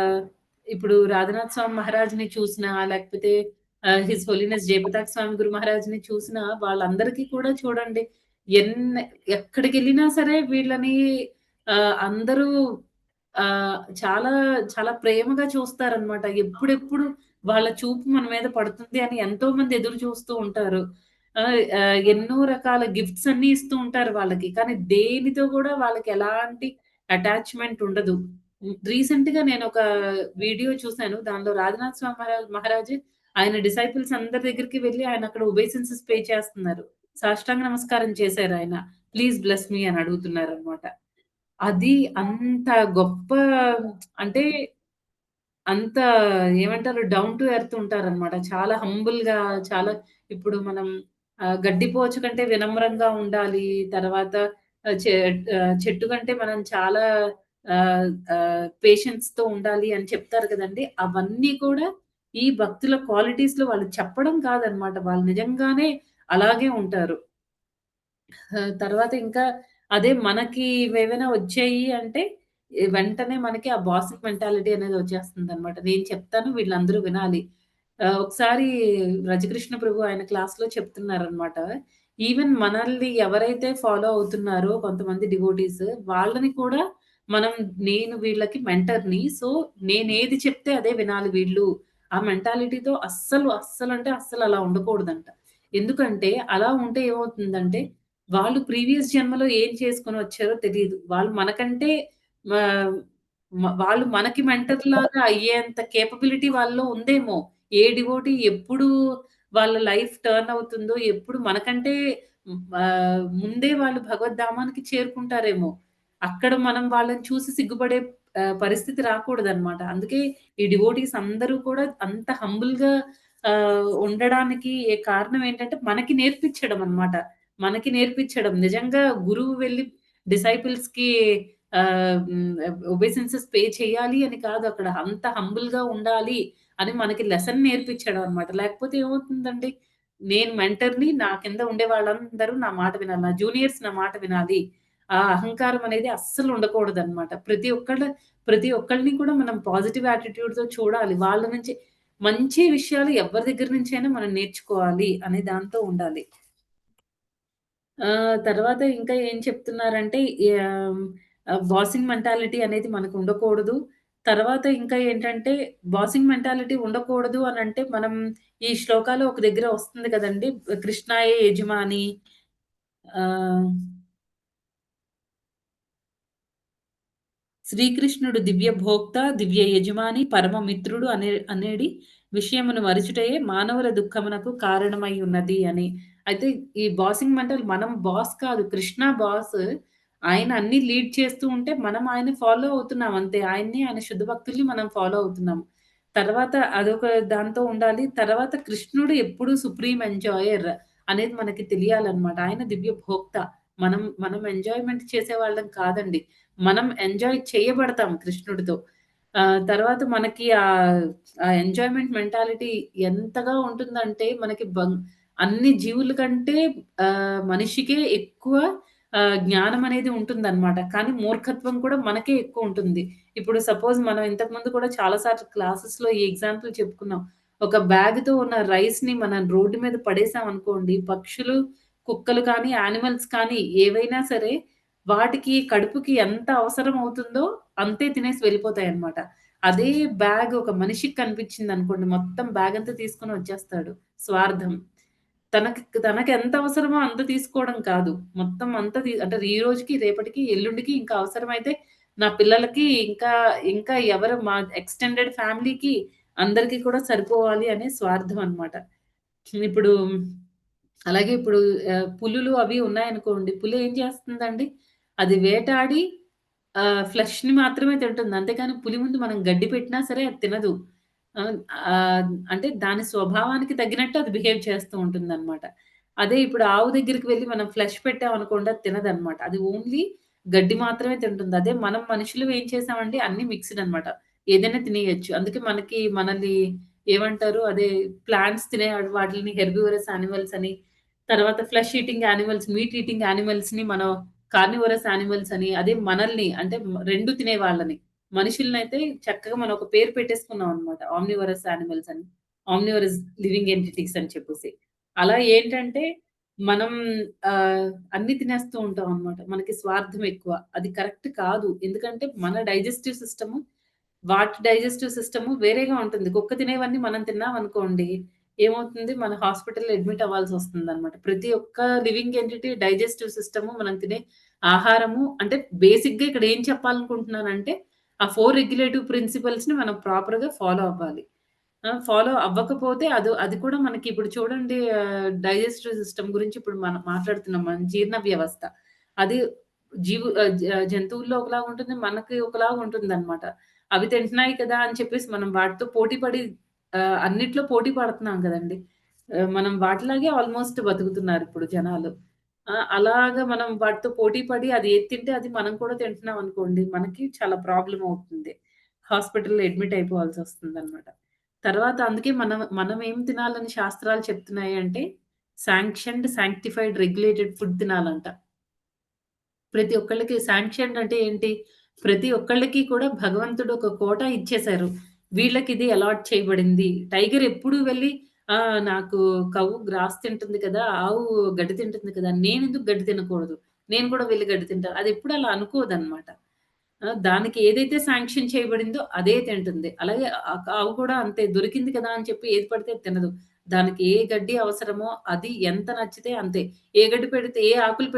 ఇప్పుడు రాధనాథ్ స్వామి మహారాజ్‌ని చూసినా, లేకపోతే హిస్ హోలీనెస్ జయప్రతాక్ స్వామి గురు మహారాజ్‌ని చూసినా, వాళ్ళందరికీ కూడా చూడండి ఎన్ని ఎక్కడికెళ్ళినా సరే వీళ్ళని అందరూ చాలా చాలా ప్రేమగా చూస్తారనమాట. ఎప్పుడెప్పుడు వాళ్ళ చూపు మన మీద పడుతుంది అని ఎంతోమంది ఎదురు చూస్తూ ఉంటారు. ఎన్నో రకాల గిఫ్ట్స్ అన్నీ ఇస్తూ ఉంటారు వాళ్ళకి. కానీ దేనితో కూడా వాళ్ళకి ఎలాంటి అటాచ్‌మెంట్ ఉండదు. రీసెంట్‌గా నేనొక వీడియో చూసాను. దానిలో రాధనాథ్ స్వామి మహారాజ్ ఆయన డిసైపుల్స్ అందరి దగ్గరికి వెళ్లి ఆయన అక్కడ ఒబైసెన్సెస్ పే చేస్తున్నారు. సాష్టాంగ నమస్కారం చేశారాయన. ప్లీజ్ బ్లెస్ మీ అని అడుగుతున్నారనమాట. అది అంత గొప్ప అంటే అంత ఏమంటారు డౌన్ టు ఎర్త్ ఉంటారనమాట. చాలా హంబుల్‌గా చాలా ఇప్పుడు మనం గడ్డిపోచ కంటే వినమ్రంగా ఉండాలి. తర్వాత చెట్టు కంటే మనం చాలా పేషెన్స్‌తో ఉండాలి అని చెప్తారు కదండీ! అవన్నీ కూడా ఈ భక్తుల క్వాలిటీస్‌లో వాళ్ళు చెప్పడం కాదనమాట. వాళ్ళు నిజంగానే అలాగే ఉంటారు. తర్వాత ఇంకా అదే మనకి ఇవేవైనా వచ్చాయి అంటే, వెంటనే మనకి ఆ బాసిక్ మెంటాలిటీ అనేది వచ్చేస్తుందనమాట. నేను చెప్తాను వీళ్ళందరూ వినాలి. ఒకసారి రజకృష్ణ ప్రభు ఆయన క్లాస్‌లో చెప్తున్నారనమాట. ఈవెన్ మనల్ని ఎవరైతే ఫాలో అవుతున్నారో కొంతమంది డివోటీస్ వాళ్ళని కూడా మనం నేను వీళ్ళకి మెంటర్‌ని. సో, నేనేది చెప్తే అదే వినాలి వీళ్ళు. ఆ మెంటాలిటీతో అస్సలంటే అస్సలు అలా ఉండకూడదంట. ఎందుకంటే అలా ఉంటే ఏమవుతుందంటే వాళ్ళు ప్రీవియస్ జన్మలో ఏం చేసుకొనొచ్చారో తెలీదు. వాళ్ళు మనకంటే ఆహ్, వాళ్ళు మనకి మెంటర్‌లాగా అయ్యేంత కేపబిలిటీ వాళ్ళలో ఉందేమో! ఏ డివోటీ ఎప్పుడు వాళ్ళ లైఫ్ టర్న్ అవుతుందో, ఎప్పుడు మనకంటే ముందే వాళ్ళు భగవద్ధామానికి చేరుకుంటారేమో! అక్కడ మనం వాళ్ళని చూసి సిగ్గుపడే పరిస్థితి రాకూడదనమాట. అందుకే ఈ డివోటీస్ అందరూ కూడా అంత హంబుల్‌గా ఉండడానికి కారణం ఏంటంటే మనకి నేర్పించడం అన్నమాట. మనకి నేర్పించడం. నిజంగా గురువు వెళ్లి డిసైపుల్స్‌కి ఒబైసెన్సెస్ పే చేయాలి అని కాదు అక్కడ. అంత హంబుల్‌గా ఉండాలి అని మనకి లెసన్ నేర్పించడం అన్నమాట. లేకపోతే ఏమవుతుందండి, నేను మెంటర్‌ని, నా కింద ఉండే వాళ్ళందరూ నా మాట వినాలి. నా జూనియర్స్ నా మాట వినాలి. ఆ అహంకారం అనేది అస్సలు ఉండకూడదన్నమాట. ప్రతి ఒక్కళ్ళని కూడా మనం పాజిటివ్ యాటిట్యూడ్‌తో చూడాలి. వాళ్ళ నుంచి మంచి విషయాలు ఎవరి దగ్గర నుంచైనా మనం నేర్చుకోవాలి అనే దాంతో ఉండాలి. తర్వాత ఇంకా ఏం చెప్తున్నారంటే ఆహ్, బాసింగ్ మెంటాలిటీ అనేది మనకుండకూడదు. తర్వాత ఇంకా ఏంటంటే బాసింగ్ మెంటాలిటీ ఉండకూడదు అనంటే మనం ఈ శ్లోకాలో ఒక దగ్గర వస్తుంది కదండీ! కృష్ణాయే యజమాని ఆహ్ శ్రీకృష్ణుడు దివ్య భోక్త, దివ్య యజమాని, పరమ మిత్రుడు అనేడి విషయమును మరచుటయే మానవుల దుఃఖమునకు కారణమై ఉన్నది అని. అయితే ఈ బాసింగ్ మెంటల్ మనం బాస్ కాదు. కృష్ణ బాస్. ఆయన అన్నీ లీడ్ చేస్తూ ఉంటే మనం ఆయన్ని ఫాలో అవుతున్నాం అంతే. ఆయన శుద్ధ భక్తుల్ని మనం ఫాలో అవుతున్నాం. తర్వాత అదొక దాంతో ఉండాలి. తర్వాత కృష్ణుడు ఎప్పుడు సుప్రీం ఎంజాయర్ అనేది మనకి తెలియాలన్నమాట. ఆయన దివ్య భోక్త. మనం ఎంజాయ్‌మెంట్ చేసేవాళ్ళం కాదండి. మనం ఎంజాయ్ చేయబడతాం కృష్ణుడితో. తర్వాత మనకి ఆ ఎంజాయ్‌మెంట్ మెంటాలిటీ ఎంతగా ఉంటుందంటే మనకి అన్ని జీవుల కంటే మనిషికే ఎక్కువ జ్ఞానం అనేది ఉంటుందన్నమాట. కానీ మూర్ఖత్వం కూడా మనకే ఎక్కువుంటుంది. ఇప్పుడు సపోజ్ మనం ఇంతకుముందు కూడా చాలా సార్లు క్లాసెస్‌లో ఈ ఎగ్జాంపుల్ చెప్పుకున్నాం. ఒక బ్యాగ్‌తో ఉన్న రైస్‌ని మనం రోడ్డు మీద పడేసామనుకోండి, పక్షులు, కుక్కలు కానీ, యానిమల్స్ కానీ ఏవైనా సరే వాటికి కడుపుకి ఎంత అవసరం అవుతుందో అంతే తినేసి వెళ్ళిపోతాయన్నమాట. అదే బ్యాగ్ ఒక మనిషికి కనిపించిందనుకోండి, మొత్తం బ్యాగ్ అంతా తీసుకొని వచ్చేస్తాడు. స్వార్థం. తనకెంత అవసరమో అంత తీసుకోవడం కాదు. మొత్తం అంతా అంటే ఈ రోజుకి, రేపటికి, ఎల్లుండికి ఇంకా అవసరమైతే నా పిల్లలకి ఇంకా ఎవరు మా ఎక్స్‌టెండెడ్ ఫ్యామిలీకి అందరికి కూడా సరిపోవాలి అనే స్వార్థం అన్నమాట. ఇప్పుడు అలాగే ఇప్పుడు పులులు అవి ఉన్నాయనుకోండి. పులి ఏం చేస్తుందండి? అది వేటాడి ఫ్లెష్‌ని మాత్రమే తింటుంది. అంతేగాని పులి ముందు మనం గడ్డి పెట్టినా సరే అది తినదు. అంటే దాని స్వభావానికి తగ్గినట్టు అది బిహేవ్ చేస్తూ ఉంటుందనమాట. అదే ఇప్పుడు ఆవు దగ్గరికి వెళ్లి మనం ఫ్లెష్ పెట్టామనుకోండి అది తినదనమాట. అది ఓన్లీ గడ్డి మాత్రమే తింటుంది. అదే మనం మనుషులం ఏం చేసామంటే అన్నీ మిక్స్‌డ్ అనమాట. ఏదైనా తినేయొచ్చు. అందుకే మనల్ని ఏమంటారు అదే ప్లాంట్స్ తినే వాటిలిని హెర్బివరస్ యానిమల్స్ అని, తర్వాత flesh eating animals, meat eating యానిమల్స్‌ని మనం కార్నివోరస్ యానిమల్స్ అని, అదే మనల్ని అంటే 2 తినేవాళ్ళని. మనుషులనైతే చక్కగా మనం ఒక పేరు పెట్టేసుకున్నాం అనమాట. ఆమ్నివరస్ యానిమల్స్ అని. ఆమ్నివరస్ లివింగ్ ఎంటిటీస్ అని చెప్పేసి. అలా ఏంటంటే మనం అన్నీ తినేస్తూ ఉంటాం అనమాట. మనకి స్వార్థం ఎక్కువ. అది కరెక్ట్ కాదు. ఎందుకంటే మన డైజెస్టివ్ సిస్టము, వాటి డైజెస్టివ్ సిస్టము వేరేగా ఉంటుంది. కుక్క తినేవన్నీ మనం తిన్నామనుకోండి, ఏమవుతుంది మన హాస్పిటల్‌లో అడ్మిట్ అవ్వాల్సొస్తుందనమాట. ప్రతి ఒక్క లివింగ్ ఎంటిటీ డైజెస్టివ్ సిస్టము మనం తినే ఆహారము అంటే బేసిక్‌గా ఇక్కడ ఏం చెప్పాలనుకుంటున్నానంటే, ఆ 4 రెగ్యులేటివ్ ప్రిన్సిపల్స్‌ని మనం ప్రాపర్‌గా ఫాలో అవ్వాలి. ఫాలో అవ్వకపోతే అది కూడా మనకి ఇప్పుడు చూడండి డైజెస్టివ్ సిస్టమ్ గురించి ఇప్పుడు మనం మాట్లాడుతున్నాం. మన జీర్ణ వ్యవస్థ. అది జంతువుల్లో ఒకలాగా ఉంటుంది. మనకి ఒకలాగా ఉంటుందనమాట. అవి తింటున్నాయి కదా! అని చెప్పేసి మనం వాటితో పోటీ పడి అన్నిట్లో పోటీ పడుతున్నాం కదండీ! మనం వాటిలాగే ఆల్‌మోస్ట్ బతుకుతున్నారిప్పుడు జనాలు. అలాగా మనం వాటితో పోటీ పడి అది ఏది తింటే అది మనం కూడా తింటున్నాం అనుకోండి, మనకి చాలా ప్రాబ్లమ్ అవుతుంది. హాస్పిటల్‌లో అడ్మిట్ అయిపోవాల్సొస్తుందనమాట. తర్వాత అందుకే మనం ఏం తినాలని శాస్త్రాలు చెప్తున్నాయి అంటే, రెగ్యులేటెడ్ ఫుడ్ తినాలంట. ప్రతి ఒక్కళ్ళకి శాంక్షన్డ్ అంటే ఏంటి? ప్రతి ఒక్కళ్ళకి కూడా భగవంతుడు ఒక కోటా ఇచ్చేసారు. వీళ్ళకిది అలాట్ చేయబడింది. టైగర్ ఎప్పుడు వెళ్లి నాకు గ్రాస్ తింటుంది కదా! ఆవు గడ్డి తింటుంది కదా! నేనెందుకు గడ్డి తినకూడదు? నేను కూడా వెళ్లి గడ్డి తింటా. అదెప్పుడు అలా అనుకోదనమాట. దానికి ఏదైతే శాంక్షన్ చేయబడిందో అదే తింటుంది. అలాగే ఆవు కూడా అంతే దొరికింది కదా! అని చెప్పి ఏది పడితే అది తినదు. దానికి ఏ గడ్డి అవసరమో అది ఎంత నచ్చితే అంతే. ఏ గడ్డి పెడితే ఏ ఆకులు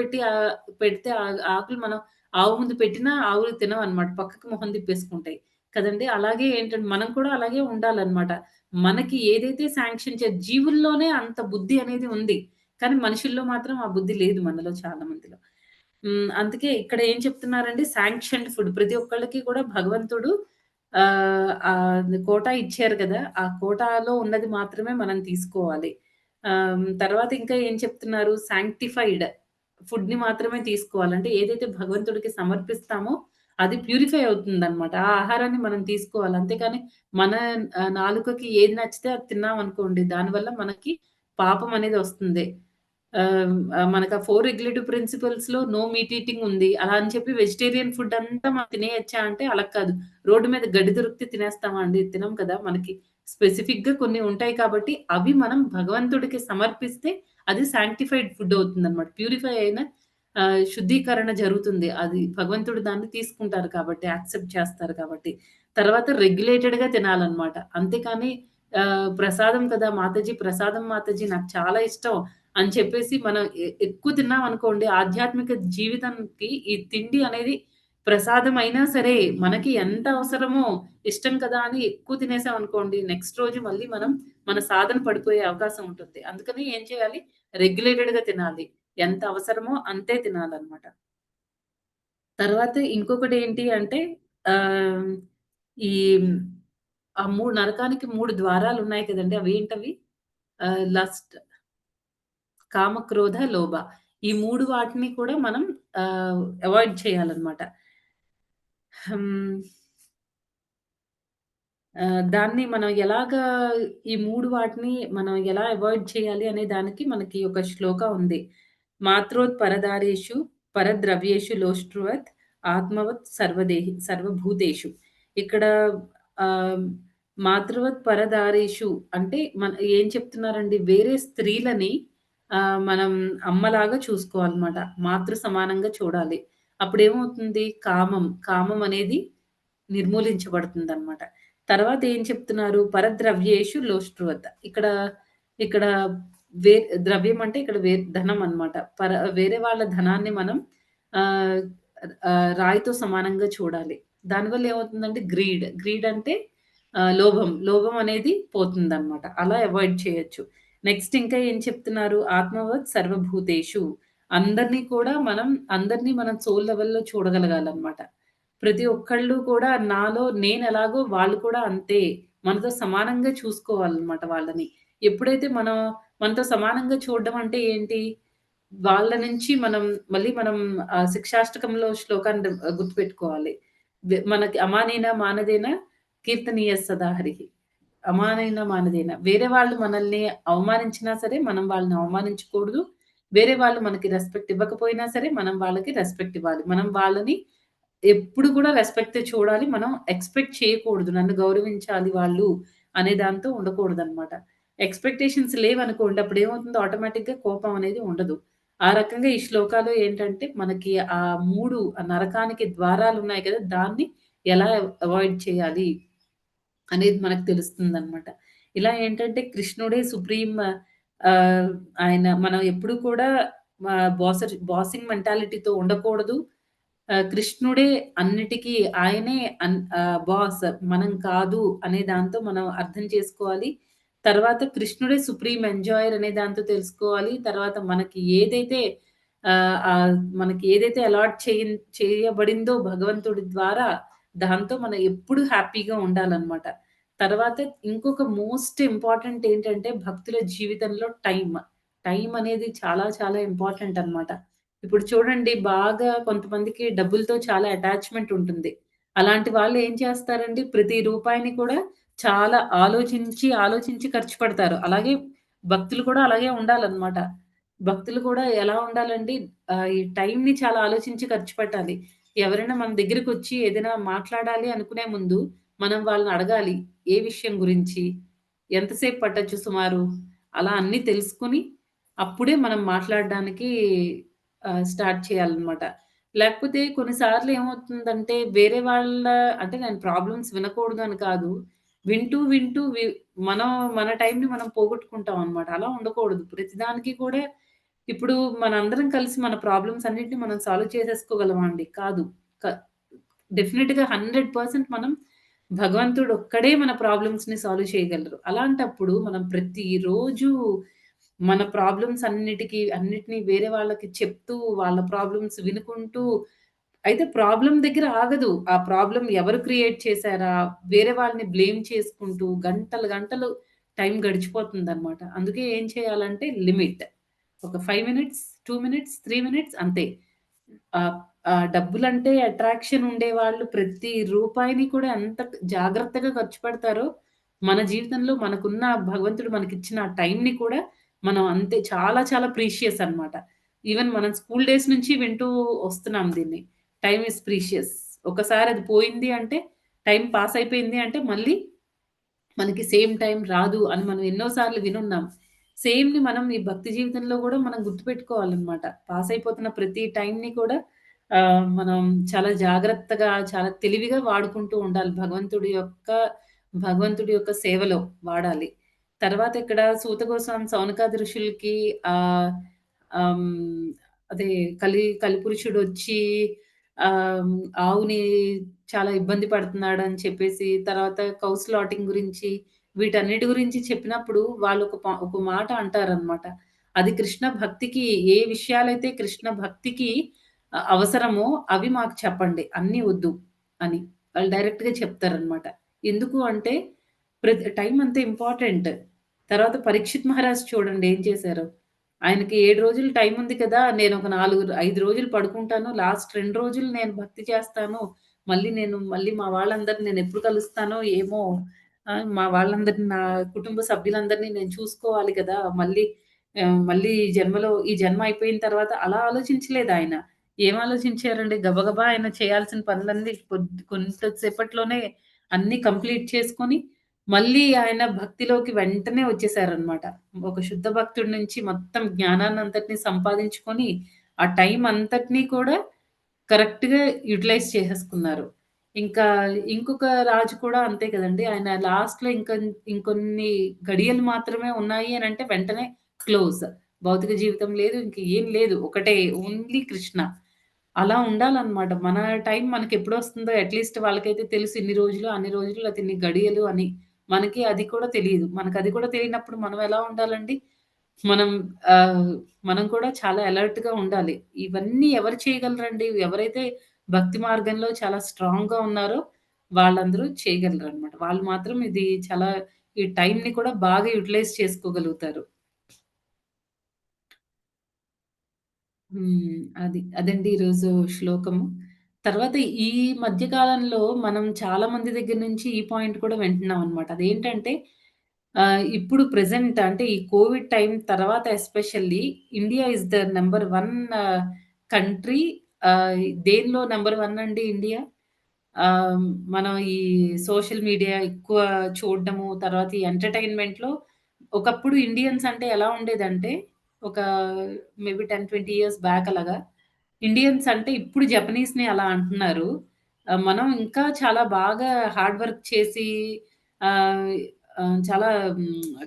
పెడితే ఆకులు మనం ఆవు ముందు పెట్టినా ఆవులు తినవనమాట. పక్కకి మొహం తిప్పేసుకుంటాయి. కదండీ! అలాగే ఏంటంటే మనం కూడా అలాగే ఉండాలనమాట. మనకి ఏదైతే శాంక్షన్ జీవుల్లోనే అంత బుద్ధి అనేది ఉంది. కానీ మనుషుల్లో మాత్రం ఆ బుద్ధి లేదు మనలో చాలా మందిలో. అందుకే ఇక్కడ ఏం చెప్తున్నారండి శాంక్షన్డ్ ఫుడ్ ప్రతి ఒక్కళ్ళకి కూడా భగవంతుడు కోటా ఇచ్చారు కదా! ఆ కోటాలో ఉన్నది మాత్రమే మనం తీసుకోవాలి. తర్వాత ఇంకా ఏం చెప్తున్నారు సాంక్టిఫైడ్ ఫుడ్‌ని మాత్రమే తీసుకోవాలి. అంటే ఏదైతే భగవంతుడికి సమర్పిస్తామో అది ప్యూరిఫై అవుతుందన్నమాట. ఆ ఆహారాన్ని మనం తీసుకోవాలి. అంతేకాని మన నాలుకకి ఏది నచ్చితే అది తిన్నామనుకోండి దానివల్ల మనకి పాపం అనేది వస్తుంది. మనకు ఆ 4 రెగ్యులేటివ్ ప్రిన్సిపల్స్‌లో నో మీట్ ఈటింగ్ ఉంది. అలా అని చెప్పి వెజిటేరియన్ ఫుడ్ అంతా మనం తినేయొచ్చా అంటే అలా కాదు. రోడ్డు మీద గడ్డి దొరికితే తినేస్తామా అండి? తినం కదా! మనకి స్పెసిఫిక్‌గా కొన్ని ఉంటాయి కాబట్టి అవి మనం భగవంతుడికి సమర్పిస్తే అది సాంక్టిఫైడ్ ఫుడ్ అవుతుందన్నమాట. ప్యూరిఫై అయిన శుద్ధీకరణ జరుగుతుంది. అది భగవంతుడు దాన్ని తీసుకుంటారు కాబట్టి, యాక్సెప్ట్ చేస్తారు కాబట్టి. తర్వాత రెగ్యులేటెడ్‌గా తినాలన్నమాట. అంతేకాని ప్రసాదం కదా! మాతాజీ ప్రసాదం మాతాజీ నాకు చాలా ఇష్టం అని చెప్పేసి మనం ఎక్కువ తిన్నామనుకోండి ఆధ్యాత్మిక జీవితానికి ఈ తిండి అనేది ప్రసాదం అయినా సరే మనకి ఎంత అవసరమో ఇష్టం కదా అని ఎక్కువ తినేసామనుకోండి నెక్స్ట్ రోజు మళ్ళీ మనం మన సాధన పడిపోయే అవకాశం ఉంటుంది. అందుకని ఏం చేయాలి రెగ్యులేటెడ్‌గా తినాలి. ఎంత అవసరమో అంతే తినాలన్నమాట. తర్వాత ఇంకొకటేంటి అంటే ఆహ్, ఈ నరకానికి 3 ద్వారాలున్నాయి కదండీ! అవేంటవి? లస్ట్, కామ, క్రోధ, లోభ. ఈ 3 వాటిని కూడా మనం అవాయిడ్ చేయాలన్నమాట. హ్మ్. దాన్ని మనం ఎలాగా ఈ 3 వాటిని మనం ఎలా అవాయిడ్ చేయాలి అనే దానికి మనకి ఒక శ్లోక ఉంది. మాత్రోత్ పరదారేషు పరద్రవ్యేషు లోష్ట్రువత్ ఆత్మవత్ సర్వభూతేషు. ఇక్కడ ఆహ్, మాతృవత్ పరదారేషు అంటే ఏం చెప్తున్నారండి వేరే స్త్రీలని మనం అమ్మలాగా చూసుకోవాలన్నమాట. మాతృ సమానంగా చూడాలి. అప్పుడేమవుతుంది కామం అనేది నిర్మూలించబడుతుందన్నమాట. తర్వాత ఏం చెప్తున్నారు? పరద్రవ్యేషు లోష్ట్రువత. ఇక్కడ వే ద్రవ్యం అంటే ఇక్కడ ధనం అన్నమాట. వేరే వాళ్ళ ధనాన్ని మనం ఆహ్, రాయితో సమానంగా చూడాలి. దానివల్ల ఏమవుతుందంటే గ్రీడ్ అంటే లోభం. లోభం అనేది పోతుందన్నమాట. అలా అవాయిడ్ చేయొచ్చు. నెక్స్ట్ ఇంకా ఏం చెప్తున్నారు? ఆత్మవత్ సర్వభూతేషు. అందరిని మనం సోల్ లెవెల్‌లో చూడగలగాలనమాట. ప్రతి ఒక్కళ్ళు కూడా నాలో నేనెలాగో వాళ్ళు కూడా అంతే. మనతో సమానంగా చూసుకోవాలనమాట వాళ్ళని. ఎప్పుడైతే మనతో సమానంగా చూడడం అంటే ఏంటి? వాళ్ళ నుంచి మనం శిక్షాష్టకంలో శ్లోకాన్ని గుర్తుపెట్టుకోవాలి. మనకి అమానేన మానదేన కీర్తనీయ సదా హరిః. అమానైన మానదేన. వేరే వాళ్ళు మనల్ని అవమానించినా సరే, మనం వాళ్ళని అవమానించకూడదు. వేరే వాళ్ళు మనకి రెస్పెక్ట్ ఇవ్వకపోయినా సరే, మనం వాళ్ళకి రెస్పెక్ట్ ఇవ్వాలి. మనం వాళ్ళని ఎప్పుడు కూడా రెస్పెక్ట్‌తో చూడాలి. మనం ఎక్స్‌పెక్ట్ చేయకూడదు. నన్ను గౌరవించాలి వాళ్ళు అనే దాంతో ఉండకూడదనమాట. ఎక్స్‌పెక్టేషన్స్ లేవనుకోండి అప్పుడేమవుతుందో ఆటోమేటిక్‌గా కోపం అనేది ఉండదు. ఆ రకంగా ఈ శ్లోకాలు ఏంటంటే మనకి ఆ 3 నరకానికి ద్వారాలున్నాయి కదా! దాన్ని ఎలా అవాయిడ్ చేయాలి అనేది మనకు తెలుస్తుందనమాట. ఇలా ఏంటంటే కృష్ణుడే సుప్రీం ఆహ్, ఆయన మనం ఎప్పుడు కూడా బాసింగ్ మెంటాలిటీతో ఉండకూడదు. కృష్ణుడే అన్నిటికి ఆయనే బాస్ మనం కాదు అనే దాంతో మనం అర్థం చేసుకోవాలి. తర్వాత కృష్ణుడే సుప్రీం ఎంజాయర్ అనే దాంతో తెలుసుకోవాలి. తర్వాత మనకి ఏదైతే అలాట్ చేయబడిందో భగవంతుడి ద్వారా దాంతో మనం ఎప్పుడు హ్యాపీగా ఉండాలనమాట. తర్వాత ఇంకొక మోస్ట్ ఇంపార్టెంట్ ఏంటంటే భక్తుల జీవితంలో టైమ్. టైమ్ అనేది చాలా చాలా ఇంపార్టెంట్ అన్నమాట. ఇప్పుడు చూడండి బాగా కొంతమందికి డబ్బులతో చాలా అటాచ్‌మెంట్ ఉంటుంది. అలాంటి వాళ్ళు ఏం చేస్తారండి ప్రతి రూపాయిని కూడా చాలా ఆలోచించి, ఆలోచించి ఖర్చు పెడతారు. అలాగే భక్తులు కూడా అలాగే ఉండాలన్నమాట. భక్తులు కూడా ఎలా ఉండాలండి ఈ టైమ్‌ని చాలా ఆలోచించి ఖర్చు పెట్టాలి. ఎవరైనా మన దగ్గరకొచ్చి ఏదైనా మాట్లాడాలి అనుకునే ముందు మనం వాళ్ళని అడగాలి. ఏ విషయం గురించి? ఎంతసేపు పట్టొచ్చు సుమారు? అలా అన్నీ తెలుసుకొని, అప్పుడే మనం మాట్లాడడానికి స్టార్ట్ చేయాలనమాట. లేకపోతే కొన్నిసార్లు ఏమవుతుందంటే, వేరే వాళ్ళ అంటే నేను ప్రాబ్లమ్స్ వినకూడదు అని కాదు. వింటూ, వింటూ మనం మన టైంని మనం పోగొట్టుకుంటాం అనమాట. అలా ఉండకూడదు. ప్రతిదానికి కూడా ఇప్పుడు మనందరం కలిసి మన ప్రాబ్లమ్స్ అన్నిటిని మనం సాల్వ్ చేసేసుకోగలమా అండి? కాదు. క డెఫినిట్‌గా 100% మనం భగవంతుడొక్కడే మన ప్రాబ్లమ్స్‌ని సాల్వ్ చేయగలరు. అలాంటప్పుడు మనం ప్రతిరోజు మన ప్రాబ్లమ్స్ అన్నిటిని వేరే వాళ్ళకి చెప్తూ, వాళ్ళ ప్రాబ్లమ్స్ వినుకుంటూ అయితే ప్రాబ్లమ్ దగ్గర ఆగదు. ఆ ప్రాబ్లమ్ ఎవరు క్రియేట్ చేశారా? వేరే వాళ్ళని బ్లేమ్ చేసుకుంటూ గంటలు, గంటలు టైం గడిచిపోతుందనమాట. అందుకే ఏం చేయాలంటే లిమిట్. ఒక 5 మినిట్స్, 2 మినిట్స్, 3 మినిట్స్ అంతే. ఆహ్, డబ్బులంటే అట్రాక్షన్ ఉండేవాళ్ళు ప్రతి రూపాయిని కూడా ఎంత జాగ్రత్తగా ఖర్చు పెడతారో, మన జీవితంలో మనకున్న భగవంతుడు మనకిచ్చిన ఆ టైంని కూడా మనం అంతే చాలా చాలా ప్రీషియస్ అన్నమాట. ఈవెన్ మనం స్కూల్ డేస్ నుంచి వింటూ వస్తున్నాం దీన్ని. Time is precious. ఒకసారి అది పోయింది అంటే, టైమ్ పాస్ అయిపోయింది అంటే మళ్ళీ మనకి సేమ్ టైమ్ రాదు అని మనం ఎన్నో సార్లు వినున్నాం. సేమ్‌ని మనం ఈ భక్తి జీవితంలో గూడా మనం గుర్తుపెట్టుకోవాలనమాట. పాస్ అయిపోతున్న ప్రతి టైమ్‌ని కూడా మనం చాలా జాగ్రత్తగా, చాలా తెలివిగా వాడుకుంటూ ఉండాలి. భగవంతుడి యొక్క సేవలో వాడాలి. తర్వాత ఇక్కడ సూత గోస్వామి సౌనకాది ఋషులకి ఆహ్, ఆహ్, హ్మ్, అదే కలిపురుషుడొచ్చి ఆహ్, ఆవుని చాలా ఇబ్బంది పడుతున్నాడని చెప్పేసి, తర్వాత కౌ స్లాటింగ్ గురించి, వీటన్నిటి గురించి చెప్పినప్పుడు ఒక మాట అంటారనమాట. అది కృష్ణ భక్తికి ఏ విషయాలైతే కృష్ణ భక్తికి అవసరమో అవి మాకు చెప్పండి. అన్నీ వద్దు అని. వాళ్ళు డైరెక్ట్‌గా చెప్తారనమాట. ఎందుకు అంటే టైం అంత ఇంపార్టెంట్. తర్వాత పరీక్షిత్ మహారాజ్ చూడండి ఏం చేశారో. ఆయనకి 7 రోజులు టైం ఉంది కదా! నేనొక 5 రోజులు పడుకుంటాను. లాస్ట్ 2 రోజులు నేను భక్తి చేస్తాను. మళ్ళీ మా వాళ్ళందరిని నేనెప్పుడు కలుస్తానో ఏమో! మా వాళ్ళందరిని నా కుటుంబ సభ్యులందరిని నేను చూసుకోవాలి కదా! మళ్ళీ ఈ జన్మ అయిపోయిన తర్వాత అలా ఆలోచించలేదాయన. ఏం ఆలోచించారండి? గబగబా ఆయన చేయాల్సిన పనులన్నీ కొంత సేపట్లోనే అన్నీ కంప్లీట్ చేసుకొని, మళ్ళీ ఆయన భక్తిలోకి వెంటనే వచ్చేసారనమాట. ఒక శుద్ధ భక్తుడి నుంచి మొత్తం జ్ఞానాన్నంతటిని సంపాదించుకొని, ఆ టైం అంతటిని కూడా కరెక్ట్‌గా యుటిలైజ్ చేసేసుకున్నారు. ఇంకా ఇంకొక రాజు కూడా అంతే కదండీ! ఆయన లాస్ట్‌లో ఇంకొన్ని గడియలు మాత్రమే ఉన్నాయి అనంటే వెంటనే క్లోజ్. భౌతిక జీవితం లేదు. ఇంక ఏం లేదు. ఒకటే ఓన్లీ కృష్ణ. అలా ఉండాలనమాట. మన టైం మనకెప్పుడొస్తుందో అట్‌లీస్ట్ వాళ్ళకైతే తెలుసు ఇన్ని రోజులు, అన్ని రోజులు లేతే ఇన్ని గడియలు అని. మనకి అది కూడా తెలీదు. మనకది కూడా తెలియనప్పుడు మనం ఎలా ఉండాలండి? మనం ఆహ్, మనం కూడా చాలా అలర్ట్‌గా ఉండాలి. ఇవన్నీ ఎవరు చేయగలరండి? ఎవరైతే భక్తి మార్గంలో చాలా స్ట్రాంగ్‌గా ఉన్నారో వాళ్ళందరూ చేయగలరనమాట. వాళ్ళు మాత్రం ఇది చాలా ఈ టైంని కూడా బాగా యుటిలైజ్ చేసుకోగలుగుతారు. అదండి ఈరోజు శ్లోకము. తర్వాత ఈ మధ్య కాలంలో మనం చాలా మంది దగ్గర నుంచి ఈ పాయింట్ కూడా వింటున్నామనమాట. అదేంటంటే ఇప్పుడు ప్రెజెంట్ అంటే ఈ కోవిడ్ టైమ్ తర్వాత especially India is the number 1 country. దేనిలో నంబర్ 1 అండి ఇండియా? ఆహ్, మనం ఈ సోషల్ మీడియా ఎక్కువ చూడడము, తర్వాత ఈ ఎంటర్‌టైన్‌మెంట్‌లో ఒకప్పుడు ఇండియన్స్ అంటే ఎలా ఉండేదంటే, ఒక మేబీ 10, 20 ఇయర్స్ బ్యాక్ అలాగా, ఇండియన్స్ అంటే ఇప్పుడు జపనీస్‌ని అలా అంటున్నారు. మనం ఇంకా చాలా బాగా హార్డ్ వర్క్ చేసి ఆహ్, చాలా